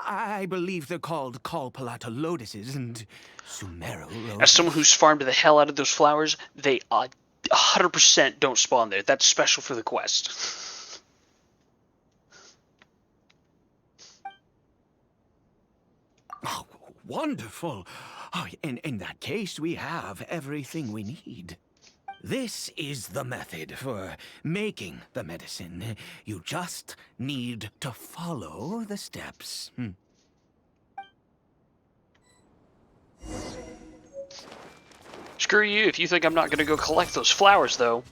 I believe they're called Kalpalata lotuses, and Sumeru lotus. As someone who's farmed the hell out of those flowers, they 100% don't spawn there. That's special for the quest. Oh, wonderful. Oh, in that case, we have everything we need. This is the method for making the medicine. You just need to follow the steps. Screw you if you think I'm not gonna go collect those flowers, though.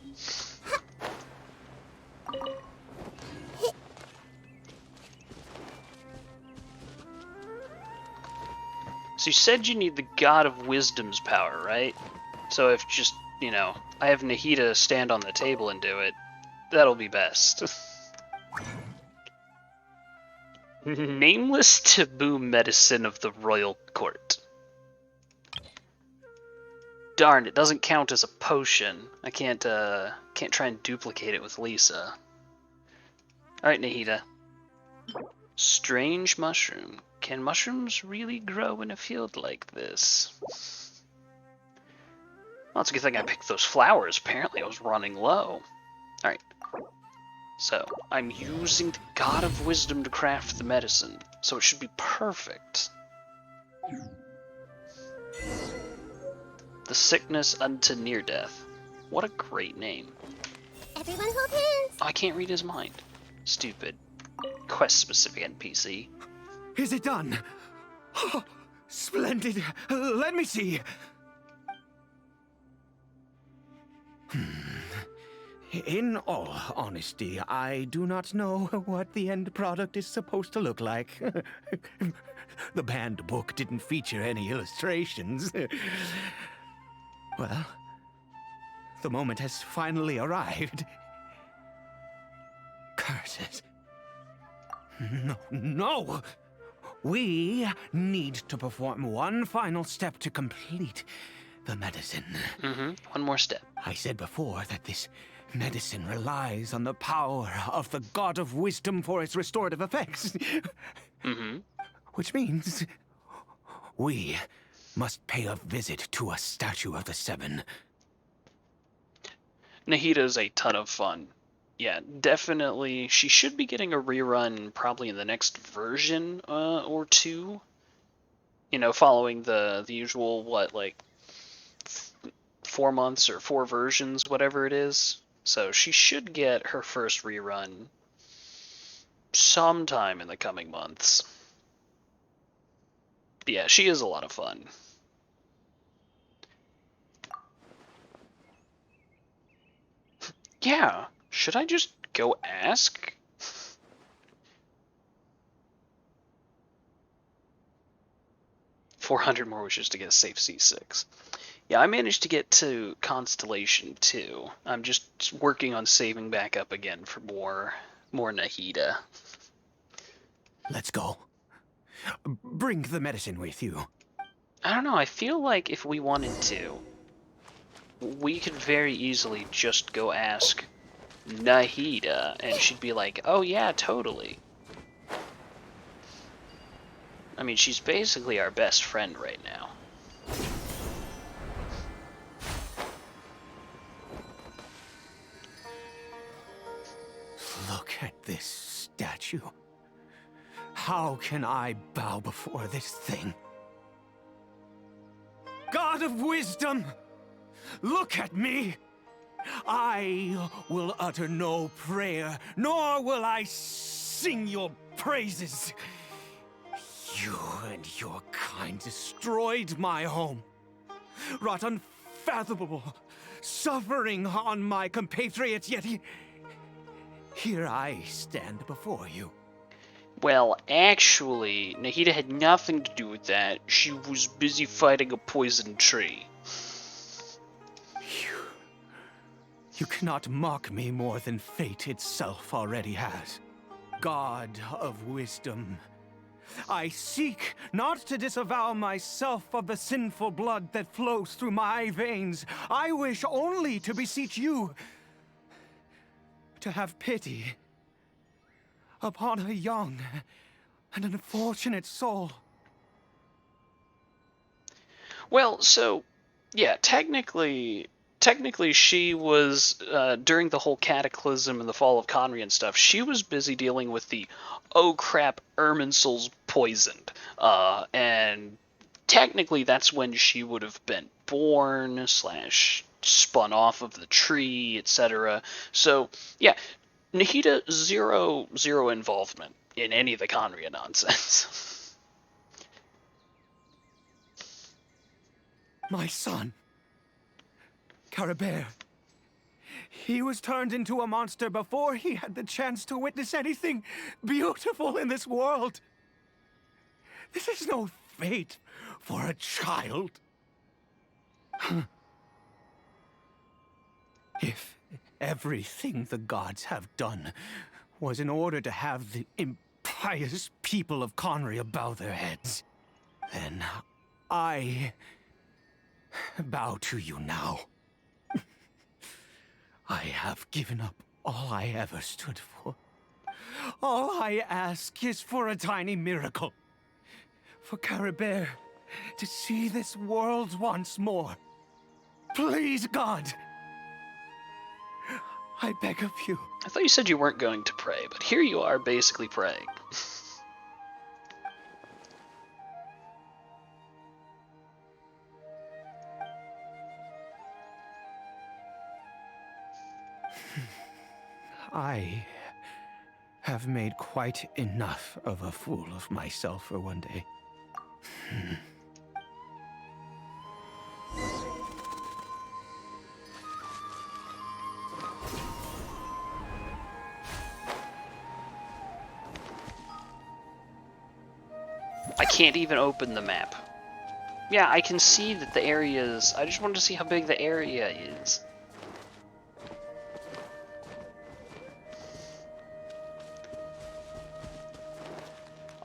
So you said you need the God of Wisdom's power, right? So if just, you know, I have Nahida stand on the table and do it, that'll be best. Nameless taboo medicine of the royal court. Darn, it doesn't count as a potion. I can't try and duplicate it with Lisa. Alright, Nahida. Strange mushroom. Can mushrooms really grow in a field like this? Well, it's a good thing I picked those flowers. Apparently I was running low. Alright. So, I'm using the God of Wisdom to craft the medicine, so it should be perfect. The sickness unto near death. What a great name. Everyone hold hands. Oh, I can't read his mind. Stupid. Quest-specific NPC. Is it done? Oh, splendid. Let me see. In all honesty, I do not know what the end product is supposed to look like. The banned book didn't feature any illustrations. Well, the moment has finally arrived. Curses. No! We need to perform one final step to complete the medicine. One more step. I said before that this medicine relies on the power of the God of Wisdom for its restorative effects. Which means we must pay a visit to a statue of the Seven. Nahida's a ton of fun. Yeah, definitely. She should be getting a rerun probably in the next version or two. You know, following the usual, what, like 4 months or 4 versions, whatever it is. So she should get her first rerun sometime in the coming months. But yeah, she is a lot of fun. Yeah, should I just go ask? $400 more wishes to get a safe C6. Yeah, I managed to get to Constellation 2. I'm just working on saving back up again for more Nahida. Let's go. Bring the medicine with you. I don't know, I feel like if we wanted to, we could very easily just go ask Nahida, and she'd be like, oh yeah, totally. I mean, she's basically our best friend right now. Look at this statue. How can I bow before this thing? God of wisdom, look at me. I will utter no prayer, nor will I sing your praises. You and your kind destroyed my home, wrought unfathomable suffering on my compatriots, yet here I stand before you. Well, actually, Nahida had nothing to do with that. She was busy fighting a poison tree. You cannot mock me more than fate itself already has. God of wisdom, I seek not to disavow myself of the sinful blood that flows through my veins. I wish only to beseech you to have pity upon a young and unfortunate soul. Well, so, yeah, technically she was, during the whole cataclysm and the fall of Conry and stuff, she was busy dealing with the, oh crap, Irminsul's poisoned. And technically that's when she would have been born, / spun off of the tree, etc. So, yeah, Nahida, zero involvement in any of the Conria nonsense. My son, Caribert. He was turned into a monster before he had the chance to witness anything beautiful in this world. This is no fate for a child. If everything the gods have done was in order to have the impious people of Conria bow their heads, then I bow to you now. I have given up all I ever stood for. All I ask is for a tiny miracle. For Caribert to see this world once more. Please, God. I beg of you. I thought you said you weren't going to pray, but here you are basically praying. I have made quite enough of a fool of myself for one day. I can't even open the map. Yeah, I can see that the areas... I just wanted to see how big the area is.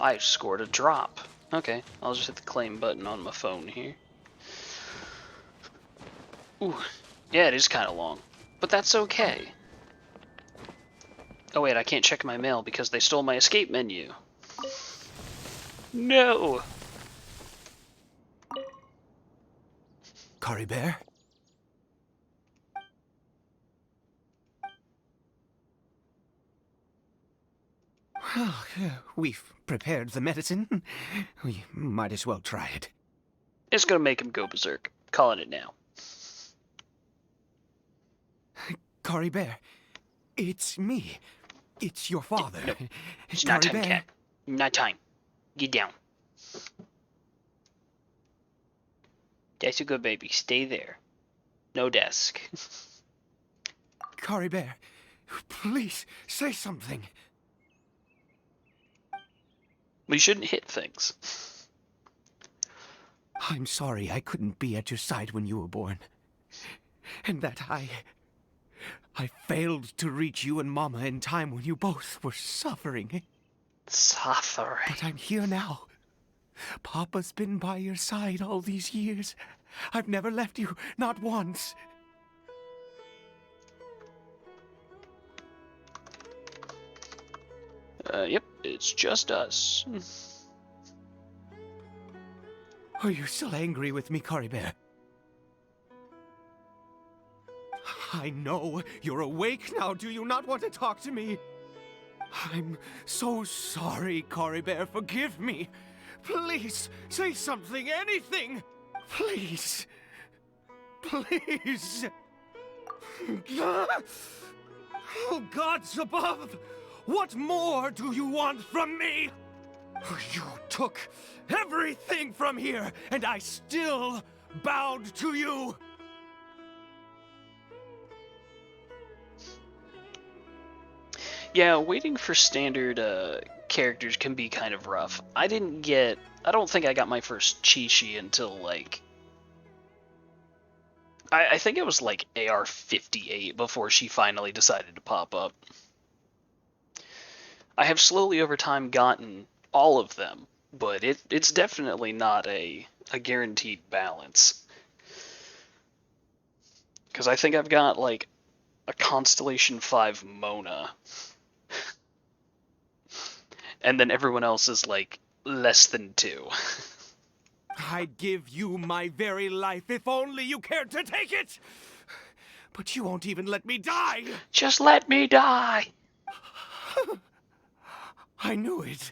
I scored a drop. Okay, I'll just hit the claim button on my phone here. Ooh, yeah, it is kind of long. But that's okay. Oh wait, I can't check my mail because they stole my escape menu. No! Caribert? Oh, we've prepared the medicine. We might as well try it. It's gonna make him go berserk. Calling it now. Caribert, it's me. It's your father. No, it's not time, Caribert. cat. Not time. Get down. That's a good baby. Stay there. No desk. Caribert, please say something. We shouldn't hit things. I'm sorry I couldn't be at your side when you were born. And that I failed to reach you and Mama in time when you both were suffering. Suffering. But I'm here now. Papa's been by your side all these years. I've never left you, not once. Yep, it's just us. Are you still angry with me, Caribert? I know you're awake now. Do you not want to talk to me? I'm so sorry, Caribert. Forgive me. Please, say something, anything. Please. Please. Oh, gods above! What more do you want from me? You took everything from here, and I still bowed to you. Yeah, waiting for standard characters can be kind of rough. I don't think I got my first Chi-Chi until, like... I think it was, like, AR-58 before she finally decided to pop up. I have slowly over time gotten all of them, but it's definitely not a guaranteed balance. Because I think I've got, like, a Constellation 5 Mona. And then everyone else is, like, less than 2. I'd give you my very life if only you cared to take it! But you won't even let me die! Just let me die! I knew it.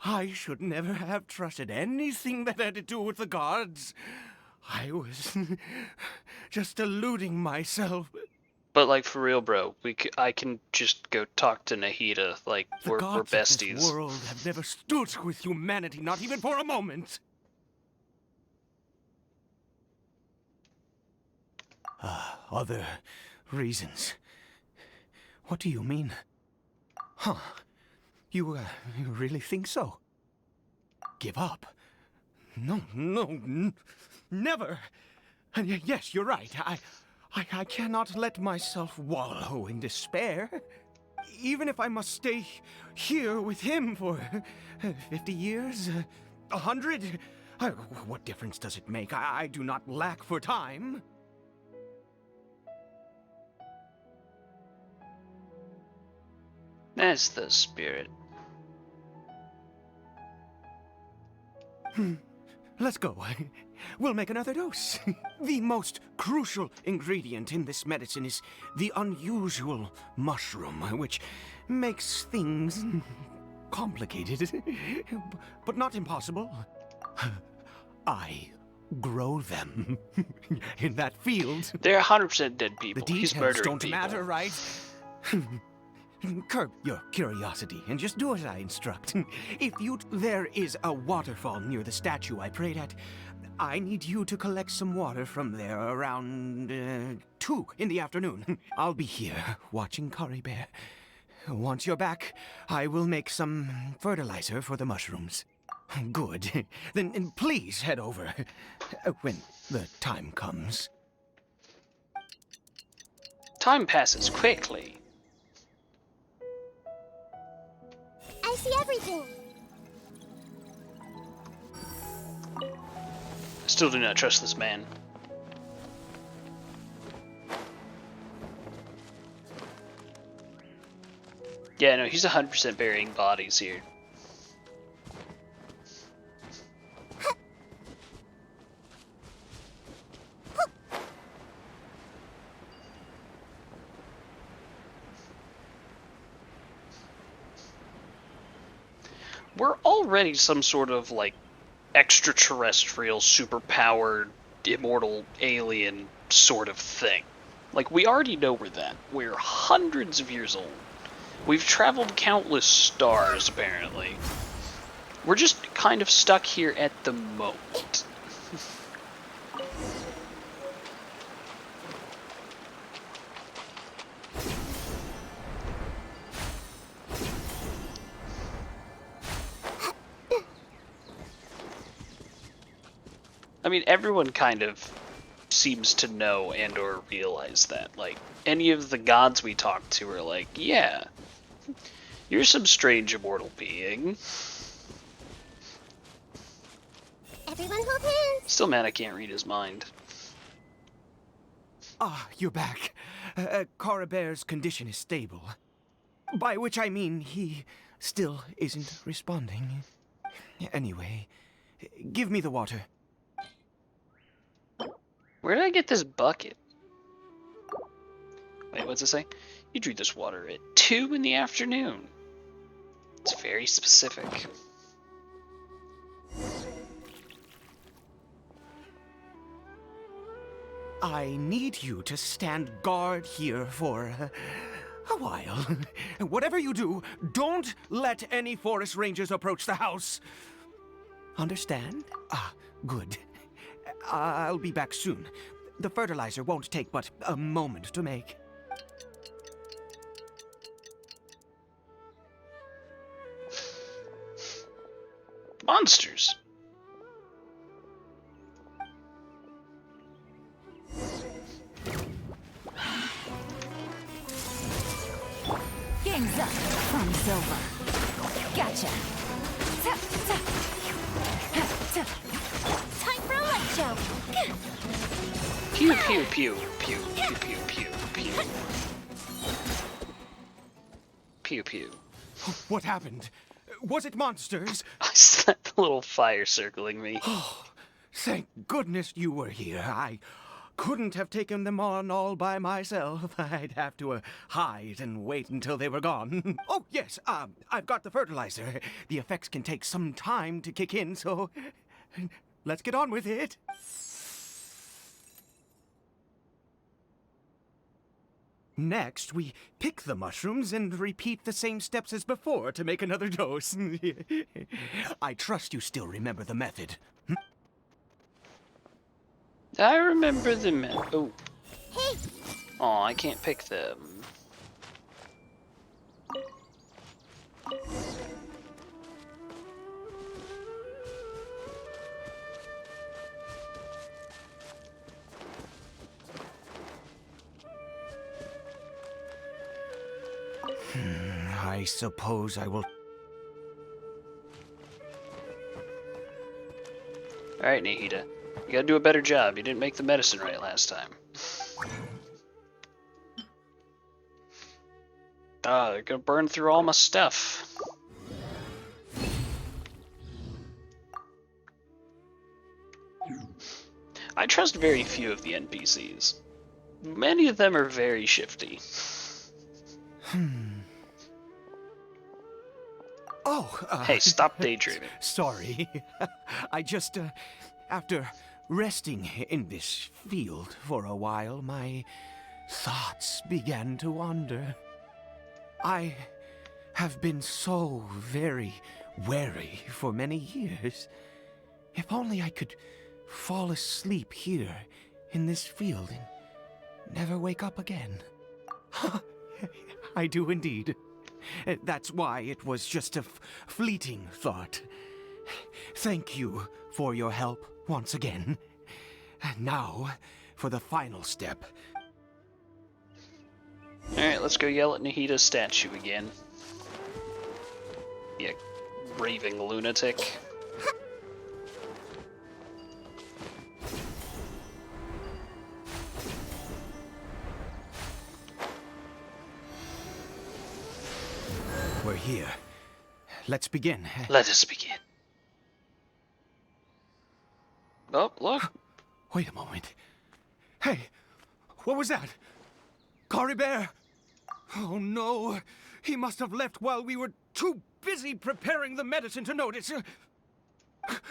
I should never have trusted anything that had to do with the gods. I was just deluding myself. But, like, for real, bro, I can just go talk to Nahida. Like, we're besties. The gods of this world have never stood with humanity, not even for a moment. Other reasons. What do you mean? Huh. You really think so? Give up? No, never. And yes, you're right. I cannot let myself wallow in despair. Even if I must stay here with him for 50 years, 100, what difference does it make? I do not lack for time. That's the spirit. Let's go. We'll make another dose. The most crucial ingredient in this medicine is the unusual mushroom, which makes things complicated, but not impossible. I grow them in that field. They're 100% dead people. The He's details murdering don't people. matter, right? Curb your curiosity and just do as I instruct. There is a waterfall near the statue I prayed at. I need you to collect some water from there around 2 in the afternoon. I'll be here watching Caribert. Once you're back, I will make some fertilizer for the mushrooms. Good. Then please head over when the time comes. Time passes quickly. I see everything. Still do not trust this man. Yeah, no, he's 100% burying bodies here. we're already some sort of, like, extraterrestrial, superpowered, immortal alien sort of thing. Like, we already know we're that. We're hundreds of years old. We've traveled countless stars, apparently. We're just kind of stuck here at the moment. I mean, everyone kind of seems to know and or realize that. Like, any of the gods we talk to are like, yeah, you're some strange immortal being. Everyone hold hands. Still mad I can't read his mind. Ah, you're back. Caribert's condition is stable. By which I mean he still isn't responding. Anyway, give me the water. Where did I get this bucket? Wait, what's it say? You drew this water at 2 in the afternoon. It's very specific. I need you to stand guard here for a while. Whatever you do, don't let any forest rangers approach the house. Understand? Ah, good. I'll be back soon. The fertilizer won't take but a moment to make. Monsters! Game's up. Fun's over. Gotcha. Time for a light show. Pew pew pew pew pew pew pew pew. Pew pew. What happened? Was it monsters? I set the little fire circling me. Thank goodness you were here. I couldn't have taken them on all by myself. I'd have to hide and wait until they were gone. Oh, yes, I've got the fertilizer. The effects can take some time to kick in, so let's get on with it. Next, we pick the mushrooms and repeat the same steps as before to make another dose. I trust you still remember the method. I remember the map. Oh. Hey, Aw, I can't pick them. I suppose I will. Alright, Nahida. You gotta do a better job. You didn't make the medicine right last time. They're gonna burn through all my stuff. I trust very few of the NPCs. Many of them are very shifty. Oh, Hey, stop daydreaming. Sorry. I just, after resting in this field for a while, my thoughts began to wander. I have been so very wary for many years. If only I could fall asleep here in this field and never wake up again. I do indeed. That's why it was just a fleeting thought. Thank you for your help once again. And now, for the final step. Alright, let's go yell at Nahida's statue again. You raving lunatic. We're here. Let's begin. Let us begin. Oh, look. Wait a moment. Hey, what was that? Caribert! Oh no, he must have left while we were too busy preparing the medicine to notice.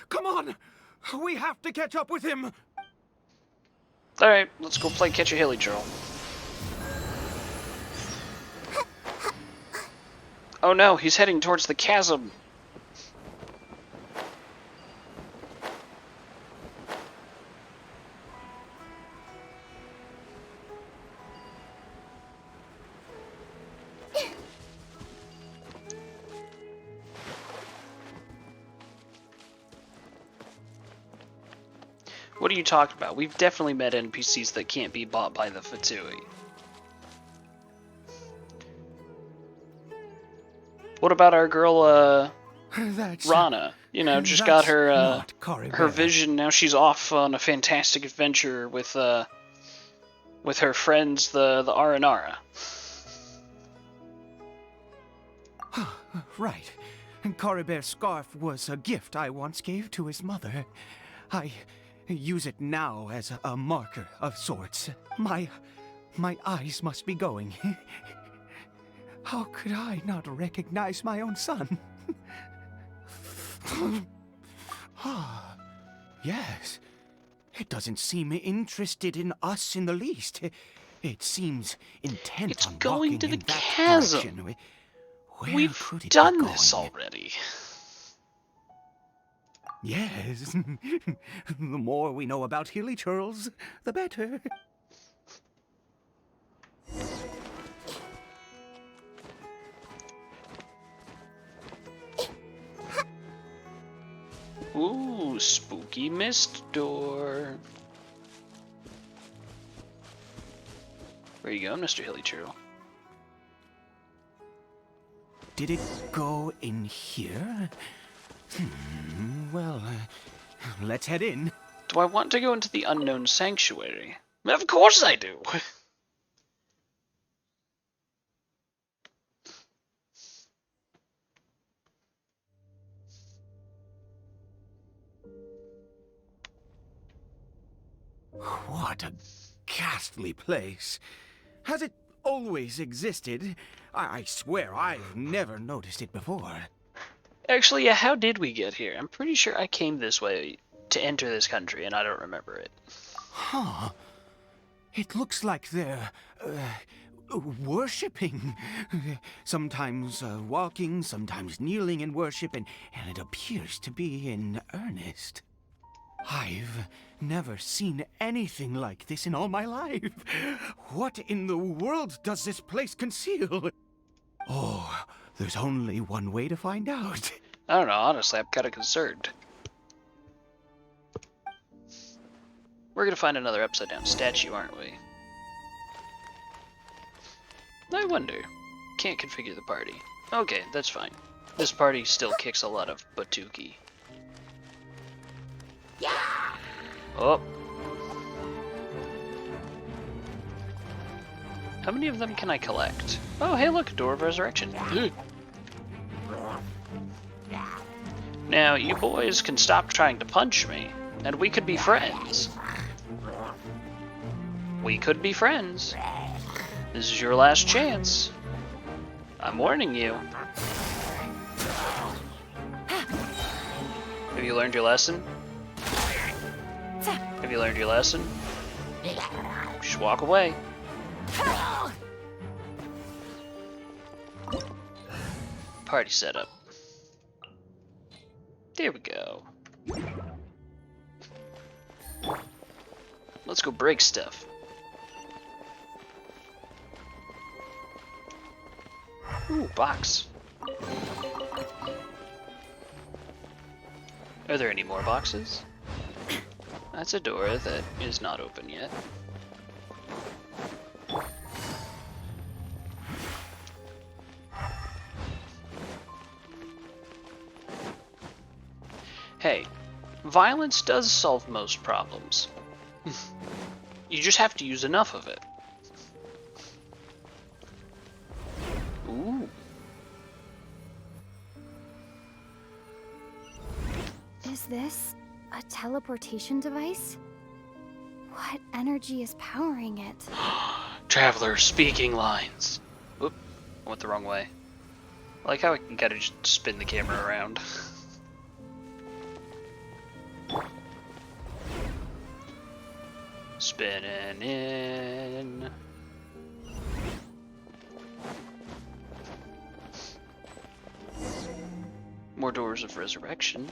Come on! We have to catch up with him! Alright, let's go play Catch a Hilly Troll. Oh no, he's heading towards the chasm. What are you talking about? We've definitely met NPCs that can't be bought by the Fatui. What about our girl, Rana? You know, just got her, her vision. Now she's off on a fantastic adventure with her friends, the Aranara. Right. Caribert's scarf was a gift I once gave to his mother. I use it now as a marker of sorts. My eyes must be going. How could I not recognize my own son? Ah, yes. It doesn't seem interested in us in the least. It seems intent It's on going walking to the in that chasm. direction. Where We've could it be done this going? already. Yes. The more we know about Hilly Churls, the better. Ooh, spooky mist door. Where you go, Mr. Hilly Turtle? Did it go in here? Well, let's head in. Do I want to go into the unknown sanctuary? Of course I do! What a ghastly place. Has it always existed? I swear I've never noticed it before. Actually, yeah, how did we get here? I'm pretty sure I came this way to enter this country, and I don't remember it. Huh. It looks like they're, worshipping. Sometimes walking, sometimes kneeling in worship, and it appears to be in earnest. I've never seen anything like this in all my life. What in the world does this place conceal? Oh, there's only one way to find out. I don't know, honestly, I'm kind of concerned. We're gonna find another upside-down statue, aren't we? I wonder. Can't configure the party. Okay, that's fine. This party still kicks a lot of Batuki. Oh. How many of them can I collect? Oh, hey look, Door of Resurrection. Now, you boys can stop trying to punch me, and we could be friends. We could be friends. This is your last chance. I'm warning you. Have you learned your lesson? Have you learned your lesson? Just walk away. Party setup. There we go. Let's go break stuff. Ooh, box. Are there any more boxes? That's a door that is not open yet. Hey, violence does solve most problems. You just have to use enough of it. Ooh. Is this a teleportation device? What energy is powering it? Traveler speaking lines. Oop, I went the wrong way. I like how I can kind of just spin the camera around. Spinning in. More doors of resurrection.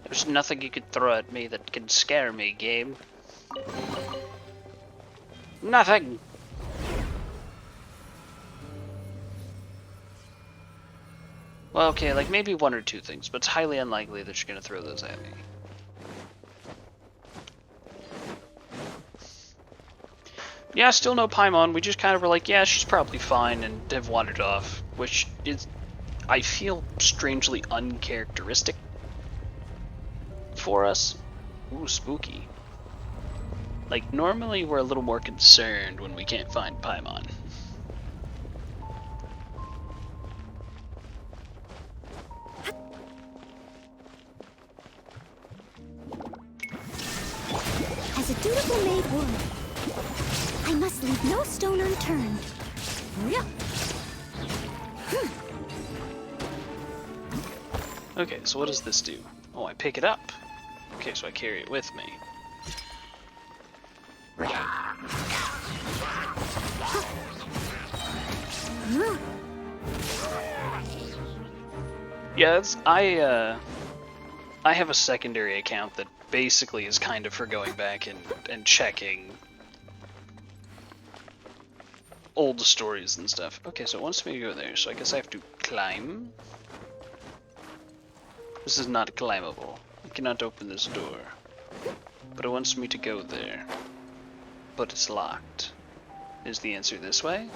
There's nothing you could throw at me that can scare me, game. Nothing! Well, okay, like maybe one or two things, but it's highly unlikely that you're gonna throw those at me. Yeah, still no Paimon. We just kind of were like, yeah, she's probably fine, and have wandered off, which is, I feel, strangely uncharacteristic for us. Ooh, spooky. Like, normally we're a little more concerned when we can't find Paimon. As a dutiful maid would, I must leave no stone unturned. Okay, so what does this do? Oh, I pick it up. Okay, so I carry it with me. Yeah, that's, I have a secondary account that basically is kind of for going back and checking old stories and stuff. Okay, so it wants me to go there, so I guess I have to climb. This is not climbable. I cannot open this door. But it wants me to go there. But it's locked. Is the answer this way?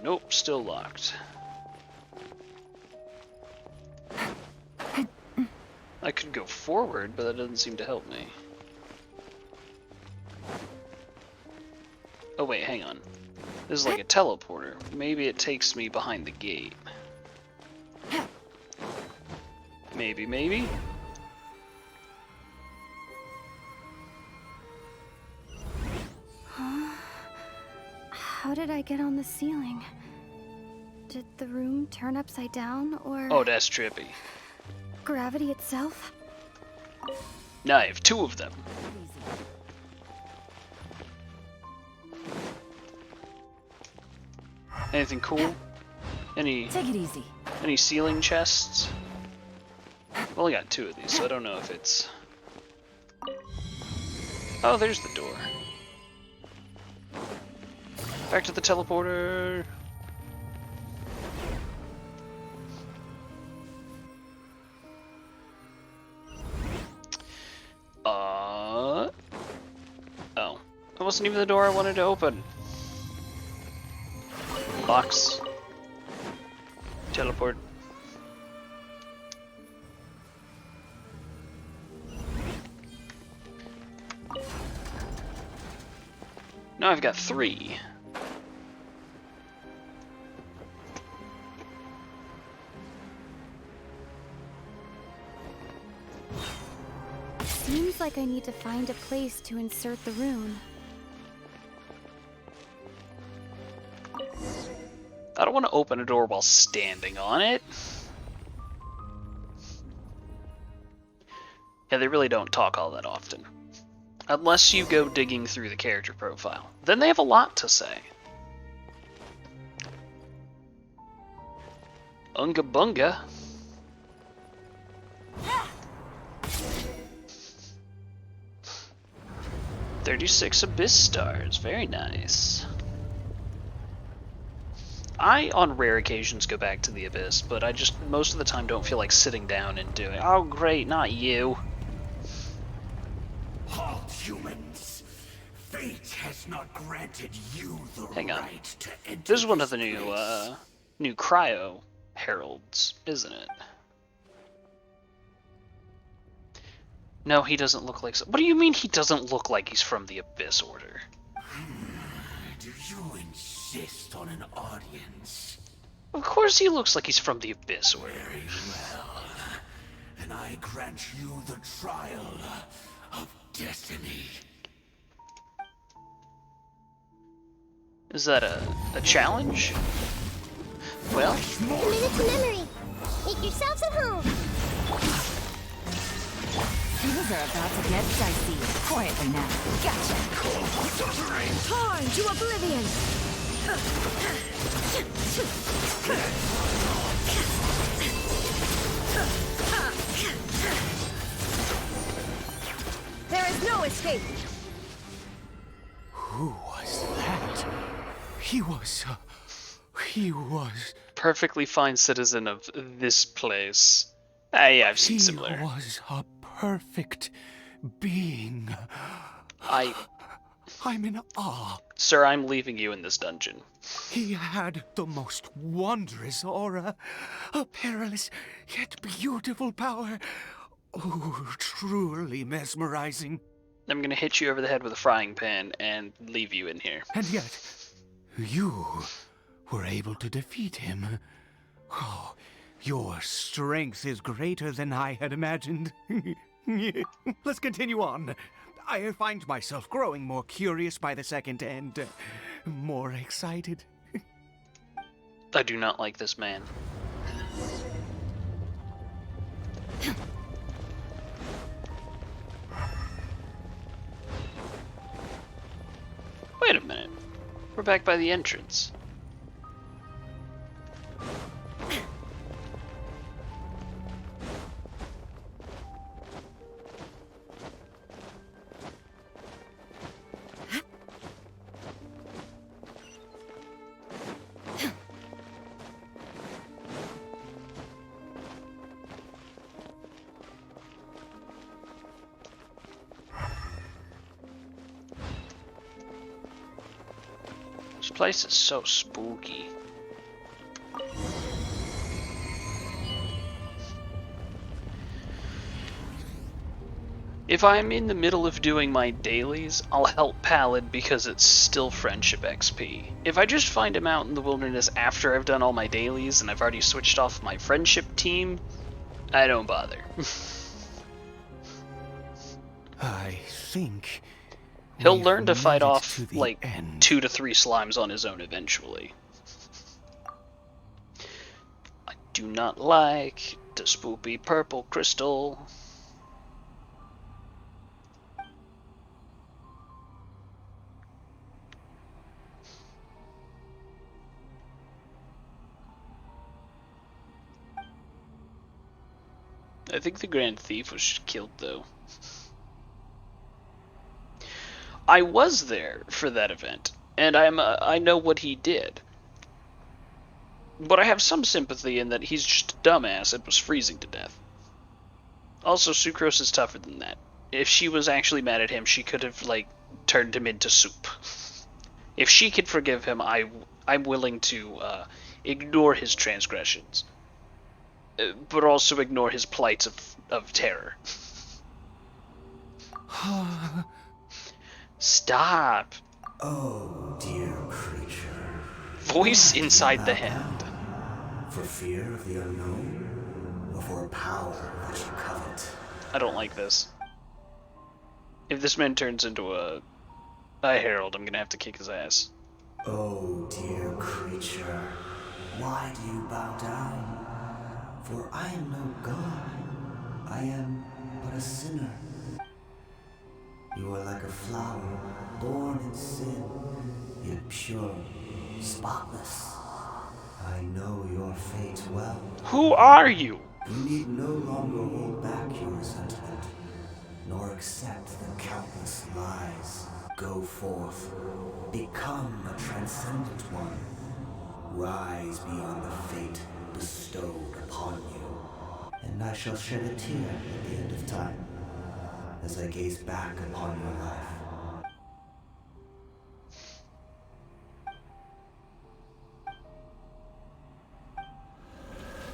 Nope, still locked. I could go forward, but that doesn't seem to help me. Oh wait, hang on. This is like a teleporter. Maybe it takes me behind the gate. Maybe, maybe? Huh? How did I get on the ceiling? Did the room turn upside down, or... Oh, that's trippy. gravity itself? Now I have two of them. Anything cool? Take it easy. Any ceiling chests? I've only got two of these, so I don't know if it's... Oh, there's the door. Back to the teleporter. Oh. That wasn't even the door I wanted to open. Box. Teleport. Now I've got 3. Seems like I need to find a place to insert the rune. I don't want to open a door while standing on it. Yeah, they really don't talk all that often. Unless you go digging through the character profile. Then they have a lot to say. Unga bunga. "36 Abyss Stars." Very nice. I, on rare occasions, go back to the Abyss, but I just, most of the time, don't feel like sitting down and doing, oh great, not you. Halt, humans! Fate has not granted you the Hang on. right to enter. This is one of the this new, place. new cryo heralds, isn't it? No, he doesn't look like... What do you mean he doesn't look like he's from the Abyss Order? Do you insist on an audience? Of course he looks like he's from the Abyss Order. Very well. And I grant you the trial of destiny. Is that a challenge? Well, Minute to memory. Make yourselves at home. Things are about to get dicey. Quietly now. Gotcha. Time to oblivion. There is no escape. Who was that? He was... perfectly fine citizen of this place. Yeah, I've seen similar. He was a perfect being. I'm in awe. Sir, I'm leaving you in this dungeon. He had the most wondrous aura, a perilous yet beautiful power. Oh, truly mesmerizing. I'm gonna hit you over the head with a frying pan and leave you in here. And yet, you were able to defeat him. Oh, your strength is greater than I had imagined. Let's continue on. I find myself growing more curious by the second and more excited. I do not like this man. Wait a minute. We're back by the entrance. This place is so spooky. If I'm in the middle of doing my dailies, I'll help Pallid because it's still friendship XP. If I just find him out in the wilderness after I've done all my dailies and I've already switched off my friendship team, I don't bother. I think He'll we've learn to made fight it off to the like end. 2 to 3 slimes on his own eventually. I do not like the spoopy purple crystal. I think the Grand Thief was killed though. I was there for that event, and I know what he did. But I have some sympathy in that he's just a dumbass and was freezing to death. Also, Sucrose is tougher than that. If she was actually mad at him, she could have, like, turned him into soup. If she could forgive him, I'm willing to ignore his transgressions. But also ignore his plights of terror. Stop. Oh, dear creature. Voice inside the hand. For fear of the unknown, or for a power that you covet? I don't like this. If this man turns into a herald, I'm gonna have to kick his ass. Oh, dear creature. Why do you bow down? For I am no god. I am but a sinner. You are like a flower, born in sin, yet pure, spotless. I know your fate well. Who are you? You need no longer hold back your resentment, nor accept the countless lies. Go forth, become a transcendent one. Rise beyond the fate bestowed upon you. And I shall shed a tear at the end of time, as I gaze back upon your life.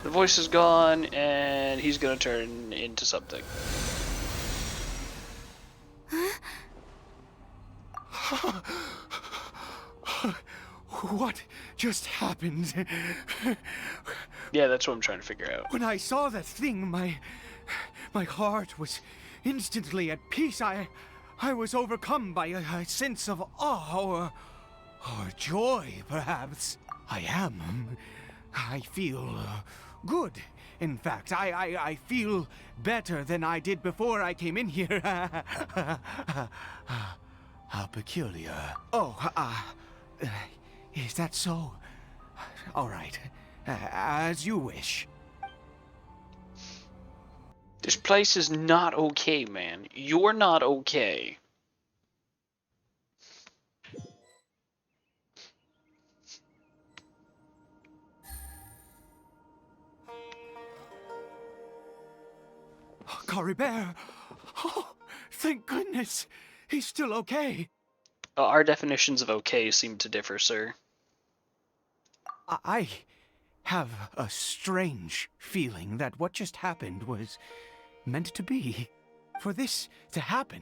The voice is gone, and he's gonna turn into something. What just happened? Yeah, that's what I'm trying to figure out. When I saw that thing, my heart was instantly at peace. I was overcome by a sense of awe or joy, perhaps. I feel good. In fact, I feel better than I did before I came in here. How peculiar. Oh, is that so? All right. As you wish. This place is not okay, man. You're not okay. Caribert! Oh, thank goodness! He's still okay. Our definitions of okay seem to differ, sir. I have a strange feeling that what just happened was meant to be. For this to happen,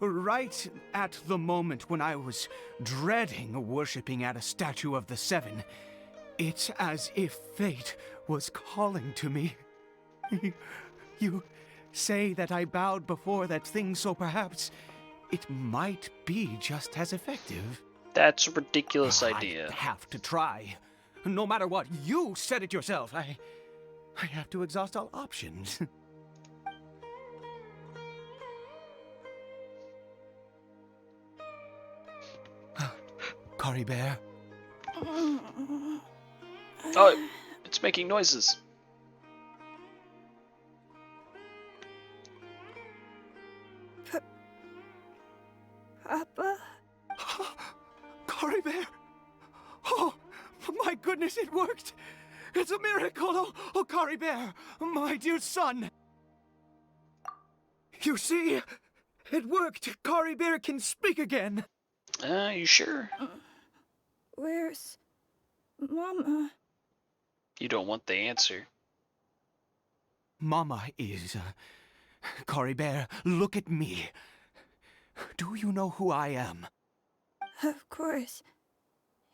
right at the moment when I was dreading worshipping at a statue of the Seven, it's as if fate was calling to me. You say that I bowed before that thing, so perhaps it might be just as effective. That's a ridiculous idea. I have to try. No matter what, you said it yourself. I have to exhaust all options. Caribert. Oh, it's making noises. Papa? Caribert! Oh, my goodness, it worked! It's a miracle! Oh, Caribert, my dear son! You see? It worked! Caribert can speak again! You sure? Where's Mama? You don't want the answer. Mama is... Caribert, look at me. Do you know who I am? Of course.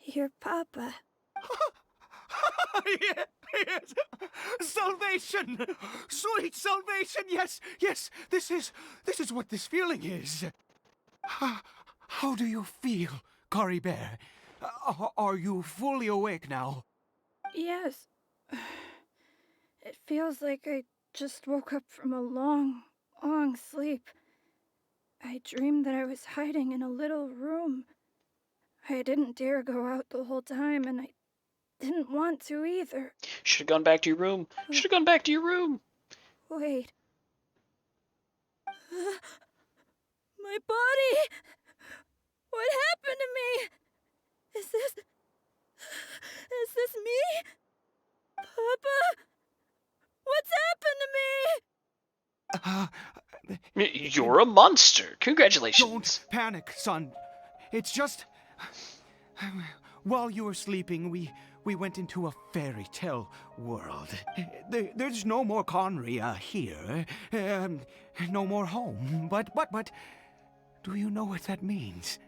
Your Papa. Yes! Salvation! Sweet salvation! Yes, yes! This is what this feeling is. How do you feel, Caribert? Are you fully awake now? Yes. It feels like I just woke up from a long, long sleep. I dreamed that I was hiding in a little room. I didn't dare go out the whole time, and I didn't want to either. Should have gone back to your room. Should have gone back to your room. Wait. My body! What happened to me? Is this me? Papa? What's happened to me? You're a monster. Congratulations. Don't panic, son. It's just... While you were sleeping, we went into a fairy tale world. There's no more Conry here. No more home. But... Do you know what that means?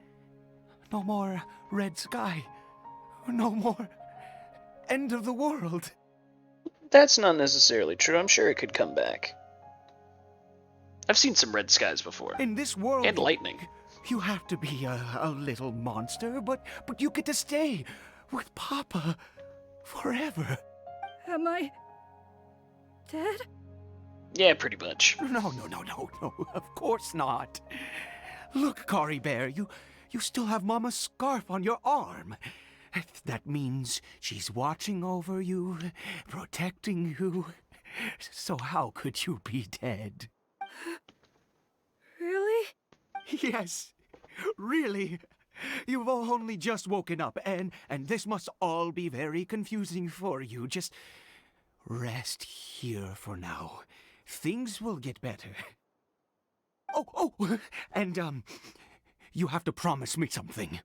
No more red sky. No more end of the world. That's not necessarily true. I'm sure it could come back. I've seen some red skies before. In this world... And lightning. You have to be a little monster, but you get to stay with Papa forever. Am I dead? Yeah, pretty much. No, of course not. Look, Caribert, you still have Mama's scarf on your arm. That means she's watching over you, protecting you. So how could you be dead? Really? Yes, really. You've only just woken up, and this must all be very confusing for you. Just rest here for now. Things will get better. Oh, and, you have to promise me something.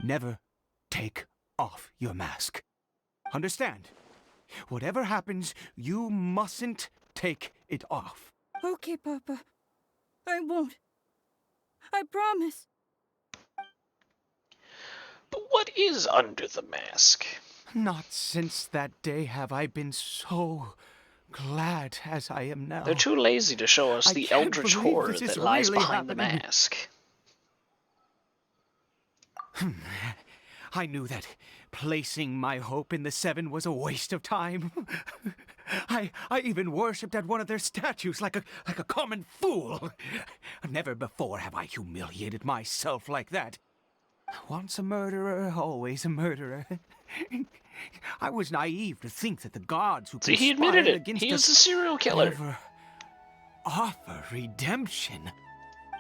Never take off your mask. Understand? Whatever happens, you mustn't take it off. Okay, Papa. I won't. I promise. But what is under the mask? Not since that day have I been so glad as I am now. They're too lazy to show us I the can't eldritch believe horror this is that lies really behind the happening. mask. I knew that placing my hope in the Seven was a waste of time. I even worshipped at one of their statues like a common fool. Never before have I humiliated myself like that. Once a murderer, always a murderer. I was naive to think that the gods who See, he admitted conspired it. against He is us the serial killer. ever offer redemption.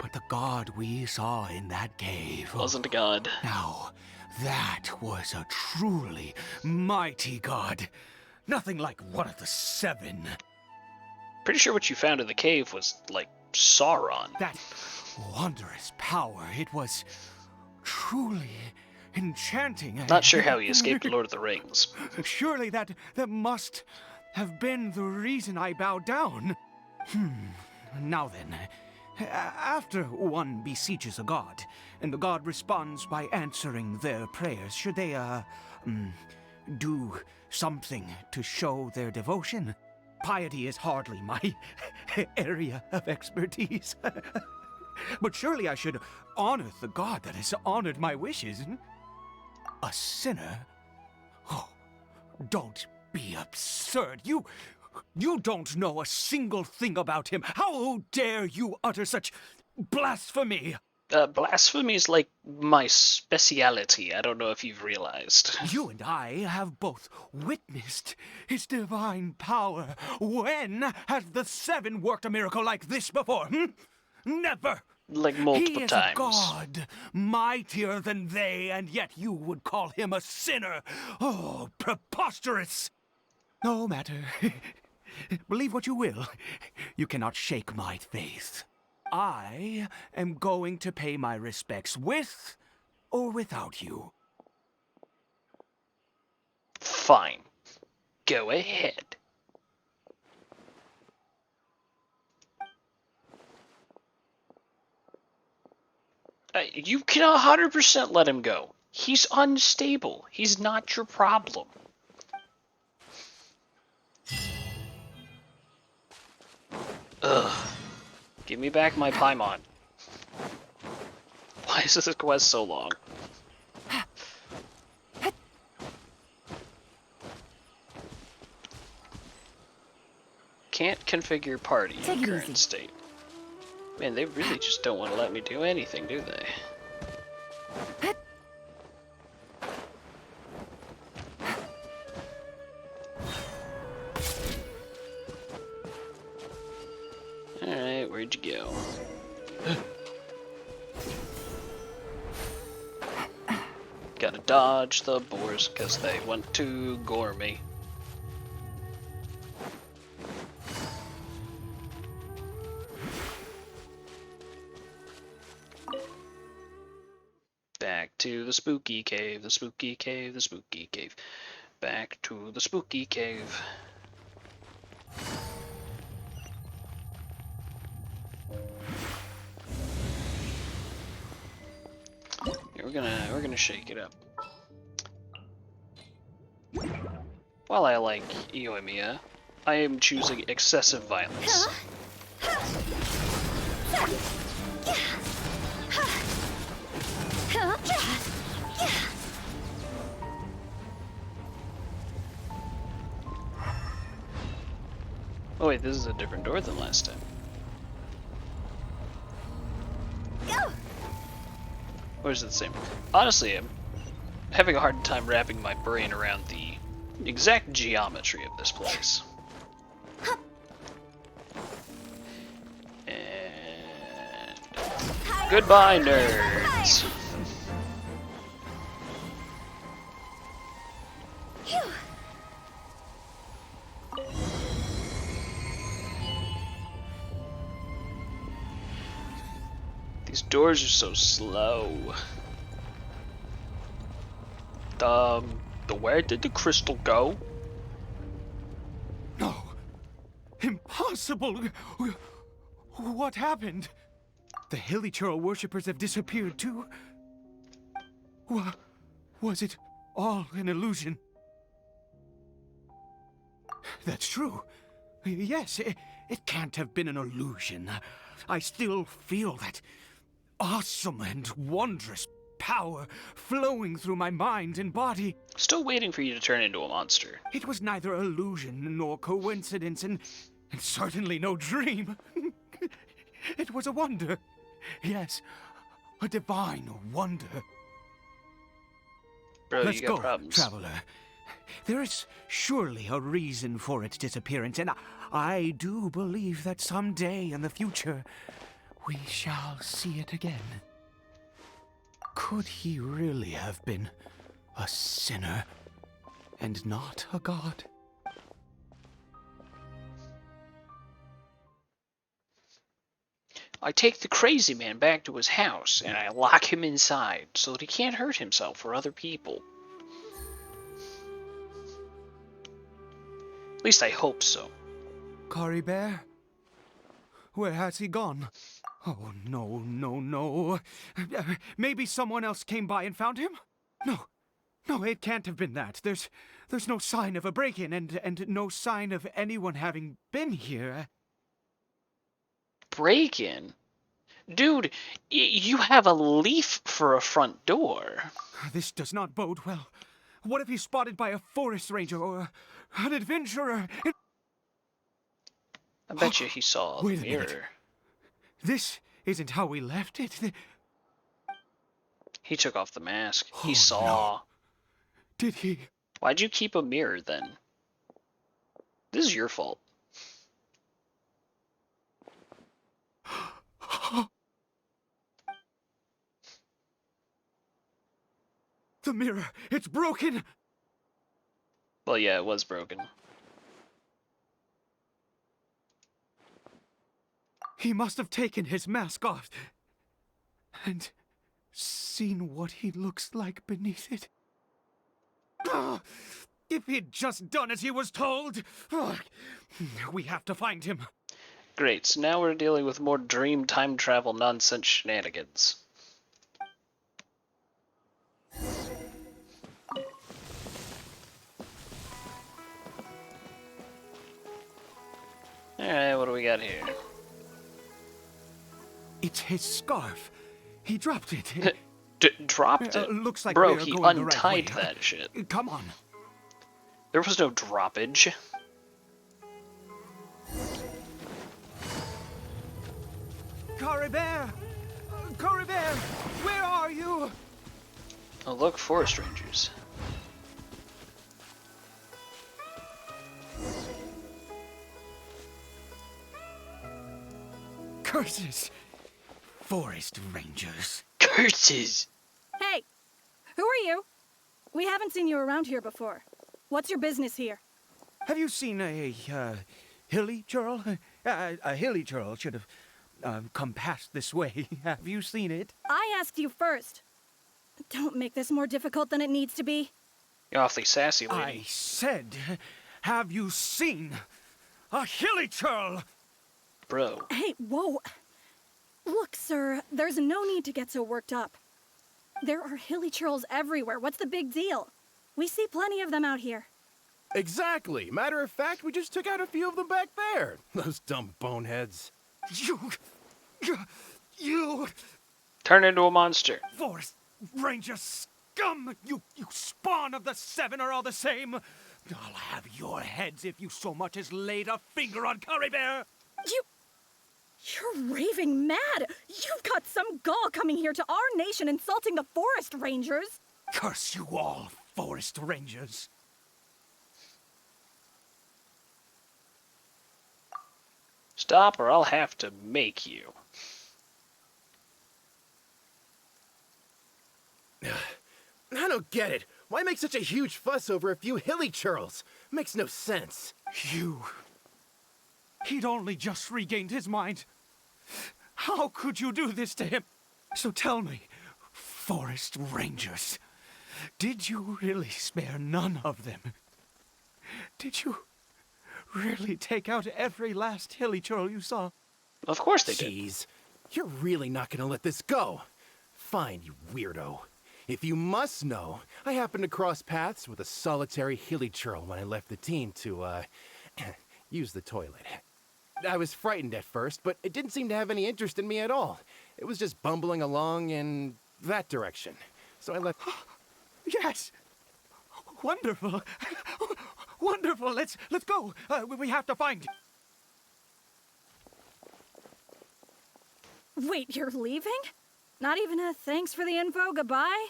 But the god we saw in that cave Wasn't a god. Now, that was a truly mighty god. Nothing like one of the Seven. Pretty sure what you found in the cave was, like, Sauron. That wondrous power, it was truly enchanting. Not sure how he escaped Lord of the Rings. Surely that must have been the reason I bowed down. Now then, after one beseeches a god, and the god responds by answering their prayers, should they, do something to show their devotion? Piety is hardly my area of expertise. But surely I should honor the god that has honored my wishes. A sinner? Oh, don't be absurd. You don't know a single thing about him. How dare you utter such blasphemy? Blasphemy is like my speciality. I don't know if you've realized. You and I have both witnessed his divine power. When has the Seven worked a miracle like this before? Never! Like multiple he is times. A god, mightier than they, and yet you would call him a sinner. Oh, preposterous! No matter. Believe what you will. You cannot shake my faith. I am going to pay my respects with or without you. Fine. Go ahead. You can 100% let him go. He's unstable. He's not your problem. Ugh. Give me back my Paimon. Why is this quest so long? Can't configure party in current state. Man, they really just don't want to let me do anything, do they? Alright, where'd you go? Gotta dodge the boars because they want to gore me. Back to the spooky cave, the spooky cave, the spooky cave. Back to the spooky cave. Yeah, we're gonna shake it up. While I like Ioimia, I am choosing excessive violence. Oh wait, this is a different door than last time. Or is it the same? Honestly, I'm having a hard time wrapping my brain around the exact geometry of this place. And goodbye, nerds! These doors are so slow. Where did the crystal go? impossible! What happened? The Hilichurl worshippers have disappeared too? Was it all an illusion? That's true. Yes, it can't have been an illusion. I still feel that awesome and wondrous power flowing through my mind and body. Still waiting for you to turn into a monster. It was neither illusion nor coincidence, and certainly no dream. It was a wonder. Yes, a divine wonder. Bro, Let's you got go, problems. traveler. There is surely a reason for its disappearance, and I do believe that someday in the future we shall see it again. Could he really have been a sinner and not a god? I take the crazy man back to his house, and I lock him inside so that he can't hurt himself or other people. At least I hope so. Caribert? Where has he gone? Oh, no, no, no. Maybe someone else came by and found him? No, it can't have been that. There's no sign of a break-in and no sign of anyone having been here. Break-in? Dude, you have a leaf for a front door. This does not bode well. What if he's spotted by a forest ranger or an adventurer? I bet you he saw the Wait a minute. mirror. This isn't how we left it. He took off the mask. Oh, He saw. no. Did he? Why'd you keep a mirror then? This is your fault. The mirror! It's broken! Well, yeah, it was broken. He must have taken his mask off and seen what he looks like beneath it. Ah, if he'd just done as he was told! Ah, we have to find him. Great, so now we're dealing with more dream time travel nonsense shenanigans. Alright, what do we got here? It's his scarf. He dropped it. Dropped it? Looks like Bro, we're he going the right untied way. that shit. Come on. There was no droppage. Caribert! Caribert! Where are you? Oh, look, forest rangers. Curses! Forest rangers. Curses! Hey! Who are you? We haven't seen you around here before. What's your business here? Have you seen a Hilichurl? A Hilichurl should have come past this way. Have you seen it? I asked you first. Don't make this more difficult than it needs to be. You're awfully sassy, lady. I said, have you seen a Hilichurl? Bro. Hey, whoa. Look, sir, there's no need to get so worked up. There are Hilichurls everywhere. What's the big deal? We see plenty of them out here. Exactly. Matter of fact, we just took out a few of them back there. Those dumb boneheads. You Turn into a monster. Forest Ranger scum! You spawn of the Seven are all the same. I'll have your heads if you so much as laid a finger on Caribert. You're raving mad! You've got some gall coming here to our nation insulting the forest rangers! Curse you all, Forest Rangers. Stop or I'll have to make you. I don't get it. Why make such a huge fuss over a few Hilichurls? Makes no sense. He'd only just regained his mind. How could you do this to him? So tell me, Forest Rangers, did you really spare none of them? Did you really take out every last hilly churl you saw? Of course they did. Jeez, you're really not gonna let this go. Fine, you weirdo. If you must know, I happened to cross paths with a solitary hilly churl when I left the team to, use the toilet. I was frightened at first, but it didn't seem to have any interest in me at all. It was just bumbling along in that direction. So I left... Yes! Wonderful! Wonderful! Let's go! We have to find you! Wait, you're leaving? Not even a thanks for the info, goodbye?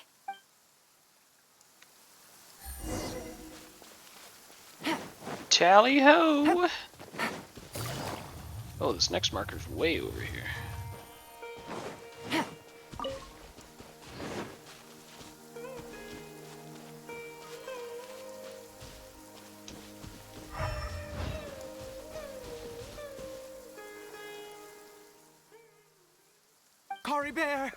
Tally ho! Oh, this next marker's way over here. Caribert!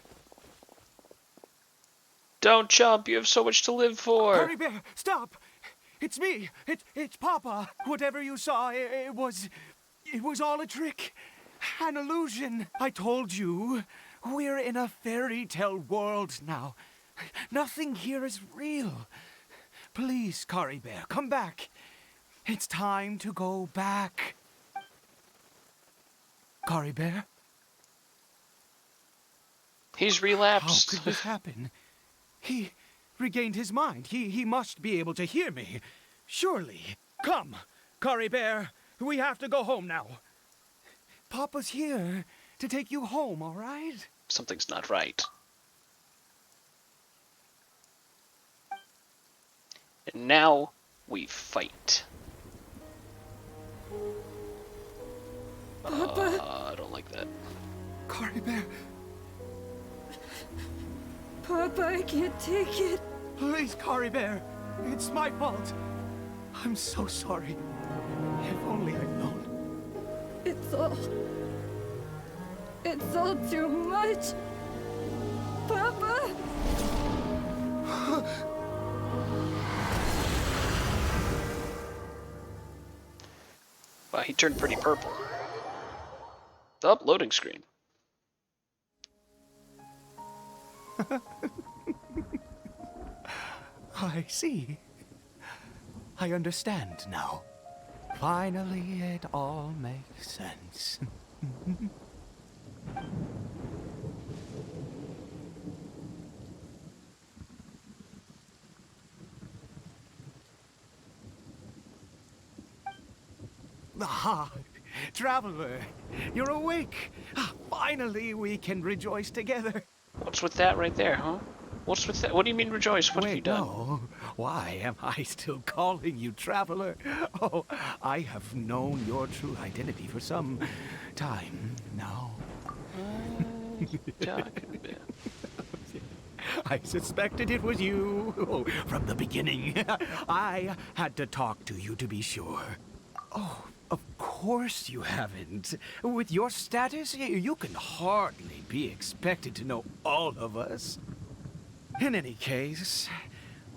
Don't jump, you have so much to live for! Caribert, stop! It's me! It's Papa! Whatever you saw, it was all a trick. An illusion. I told you, we're in a fairy tale world now. Nothing here is real. Please, Caribert, come back. It's time to go back. Caribert? He's relapsed. How could this happen? He regained his mind. He must be able to hear me. Surely. Come, Caribert. We have to go home now. Papa's here to take you home, all right? Something's not right. And now we fight. Papa? I don't like that. Caribert, Papa, I can't take it. please, Caribert. It's my fault. I'm so sorry. If only I'd known. It's all too much. Papa? Wow, he turned pretty purple. Up, loading screen. I see. I understand now. Finally, it all makes sense. Ah, traveler, you're awake. Finally, we can rejoice together. What's with that right there, huh? What's with that? What do you mean rejoice? What have you done? No. Why am I still calling you traveler? Oh, I have known your true identity for some time now. I suspected it was you from the beginning. I had to talk to you to be sure. Oh, of course you haven't. With your status, you can hardly be expected to know all of us. In any case,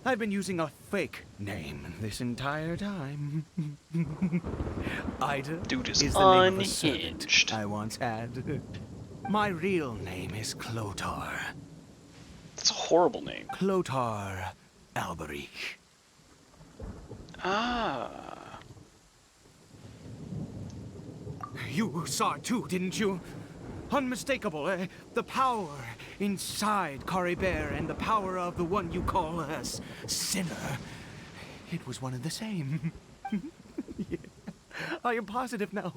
I've been using a fake name this entire time. Ida Dude is the name of a unhinged. servant I once had. My real name is Clotar. That's a horrible name. Clotar Alberic. Ah. You saw it too, didn't you? Unmistakable, the power inside Caribert and the power of the one you call a sinner. It was one and the same. Yeah. I am positive now.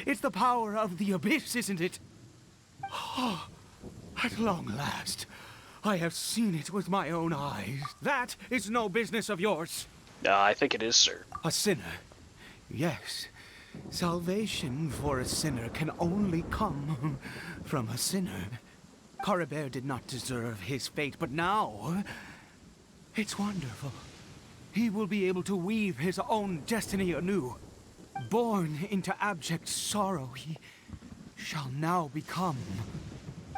It's the power of the abyss, isn't it? Oh, at long last, I have seen it with my own eyes. That is no business of yours. I think it is, sir. A sinner. Yes. Salvation for a sinner can only come from a sinner. Caribert did not deserve his fate, but now it's wonderful. He will be able to weave his own destiny anew. Born into abject sorrow, he shall now become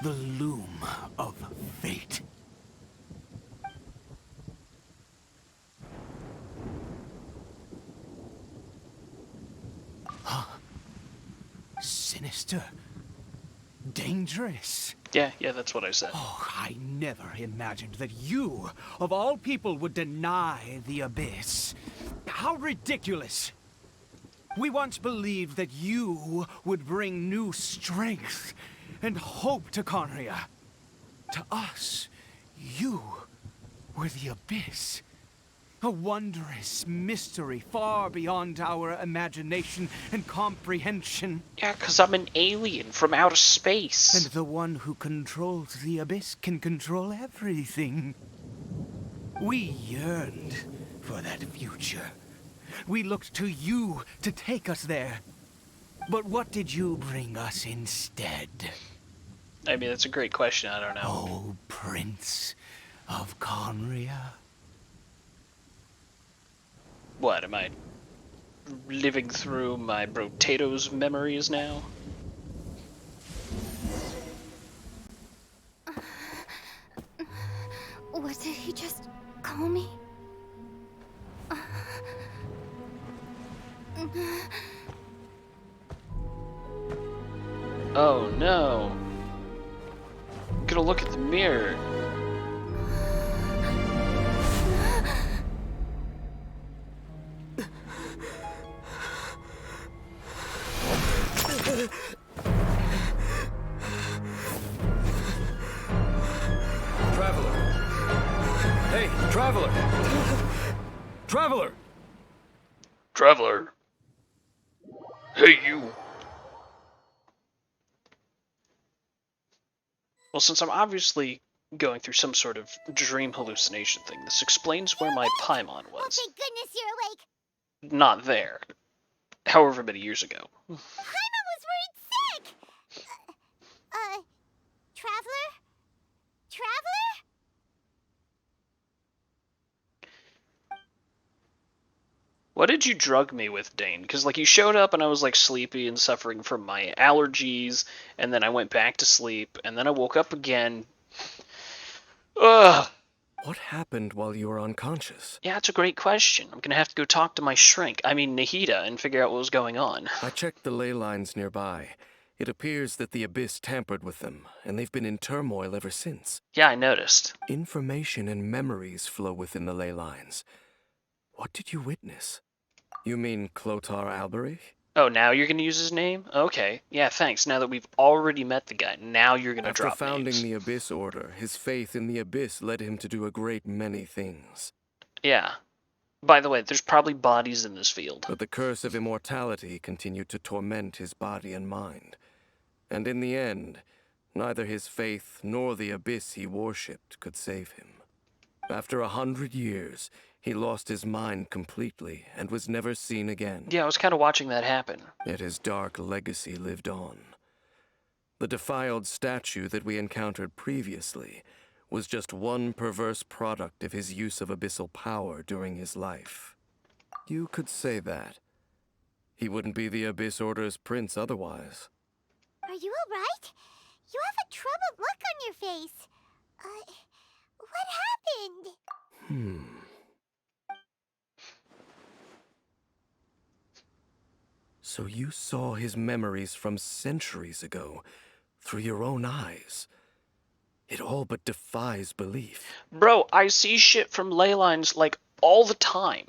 the loom of fate. sinister, dangerous. Yeah, that's what I said. Oh, I never imagined that you, of all people, would deny the Abyss. How ridiculous! We once believed that you would bring new strength and hope to Conria. To us, you were the Abyss. A wondrous mystery far beyond our imagination and comprehension. Yeah, 'cause I'm an alien from outer space. And the one who controls the Abyss can control everything. We yearned for that future. We looked to you to take us there. But what did you bring us instead? I mean, that's a great question. I don't know. Oh, Prince of Conria. What, am I living through my Brotato's memories now? What did he just call me? Oh no. I'm gonna look at the mirror. Traveler! Hey, Traveler! Traveler! Traveler. Hey, you. Well, since I'm obviously going through some sort of dream hallucination thing, this explains where my Paimon Oh, was. thank goodness you're awake. Not there. However many years ago. Paimon was worried sick. Traveler? Traveler? What did you drug me with, Dane? Because, like, you showed up and I was, like, sleepy and suffering from my allergies, and then I went back to sleep, and then I woke up again. Ugh! What happened while you were unconscious? Yeah, that's a great question. I'm gonna have to go talk to my shrink, Nahida, and figure out what was going on. I checked the ley lines nearby. It appears that the Abyss tampered with them, and they've been in turmoil ever since. Yeah, I noticed. Information and memories flow within the ley lines. What did you witness? You mean Clotar Alberich? Oh, now you're gonna use his name? Okay. Yeah, thanks. Now that we've already met the guy, now you're gonna drop After founding names. the Abyss Order, his faith in the Abyss led him to do a great many things. Yeah. By the way, there's probably bodies in this field. But the curse of immortality continued to torment his body and mind. And in the end, neither his faith nor the Abyss he worshipped could save him. After 100 years, he lost his mind completely and was never seen again. Yeah, I was kind of watching that happen. Yet his dark legacy lived on. The defiled statue that we encountered previously was just one perverse product of his use of abyssal power during his life. You could say that. He wouldn't be the Abyss Order's prince otherwise. Are you alright? You have a troubled look on your face. What happened? So you saw his memories from centuries ago through your own eyes. It all but defies belief. Bro, I see shit from ley lines, like, all the time.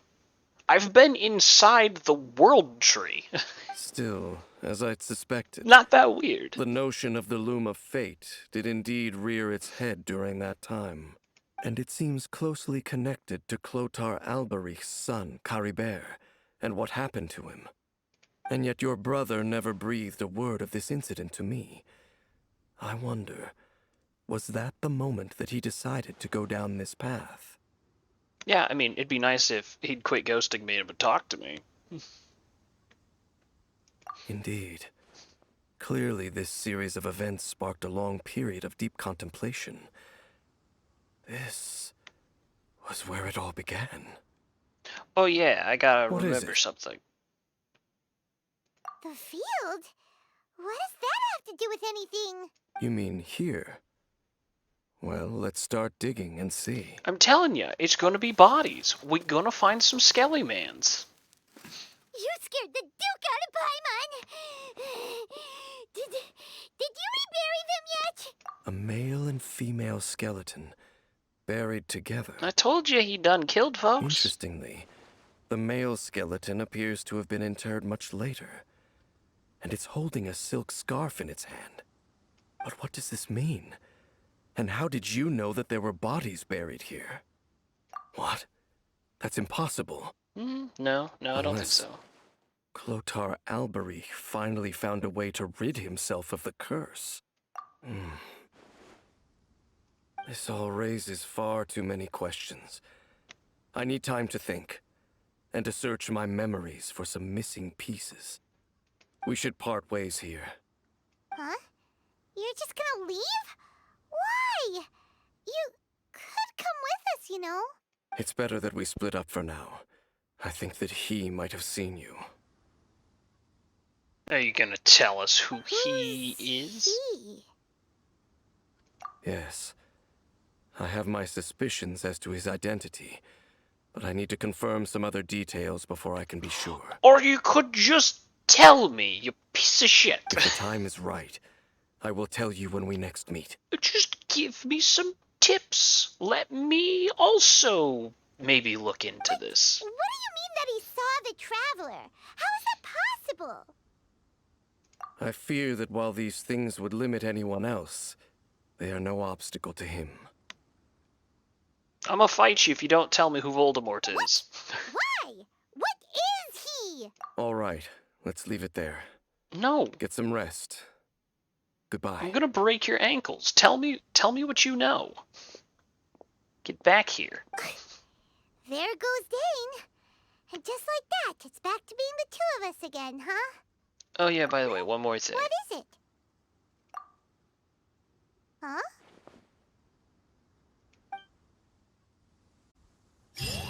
I've been inside the world tree. Still, as I'd suspected, Not that weird. the notion of the Loom of Fate did indeed rear its head during that time. And it seems closely connected to Clotar Alberich's son, Caribert, and what happened to him. And yet your brother never breathed a word of this incident to me. I wonder, was that the moment that he decided to go down this path? Yeah, I mean, it'd be nice if he'd quit ghosting me and would talk to me. Indeed. Clearly, this series of events sparked a long period of deep contemplation. This was where it all began. Oh yeah, I gotta What is remember it? something. The field? What does that have to do with anything? You mean here? Well, let's start digging and see. I'm telling you, it's gonna be bodies. We're gonna find some Skelly-mans. You scared the Duke out of Paimon! Did you rebury them yet? A male and female skeleton, buried together. I told you he done killed folks. Interestingly, the male skeleton appears to have been interred much later, and it's holding a silk scarf in its hand. But what does this mean? And how did you know that there were bodies buried here? What? That's impossible. No, I don't think so. Clotar Albery finally found a way to rid himself of the curse. This all raises far too many questions. I need time to think, and to search my memories for some missing pieces. We should part ways here. Huh? You're just gonna leave? Why? You could come with us, you know. It's better that we split up for now. I think that he might have seen you. Are you gonna tell us who he is? He? Yes. I have my suspicions as to his identity, but I need to confirm some other details before I can be sure. Or you could just tell me, you piece of shit. If the time is right, I will tell you when we next meet. Just give me some tips. Let me also maybe look into this. What do you mean that he saw the Traveler? How is that possible? I fear that while these things would limit anyone else, they are no obstacle to him. I'm gonna fight you if you don't tell me who Voldemort is. Why? What is he? All right, let's leave it there. No. Get some rest. Goodbye. I'm gonna break your ankles. Tell me what you know. Get back here. There goes Dane. And just like that, it's back to being the two of us again, huh? Oh yeah, by the way, one more thing. What is it? Huh?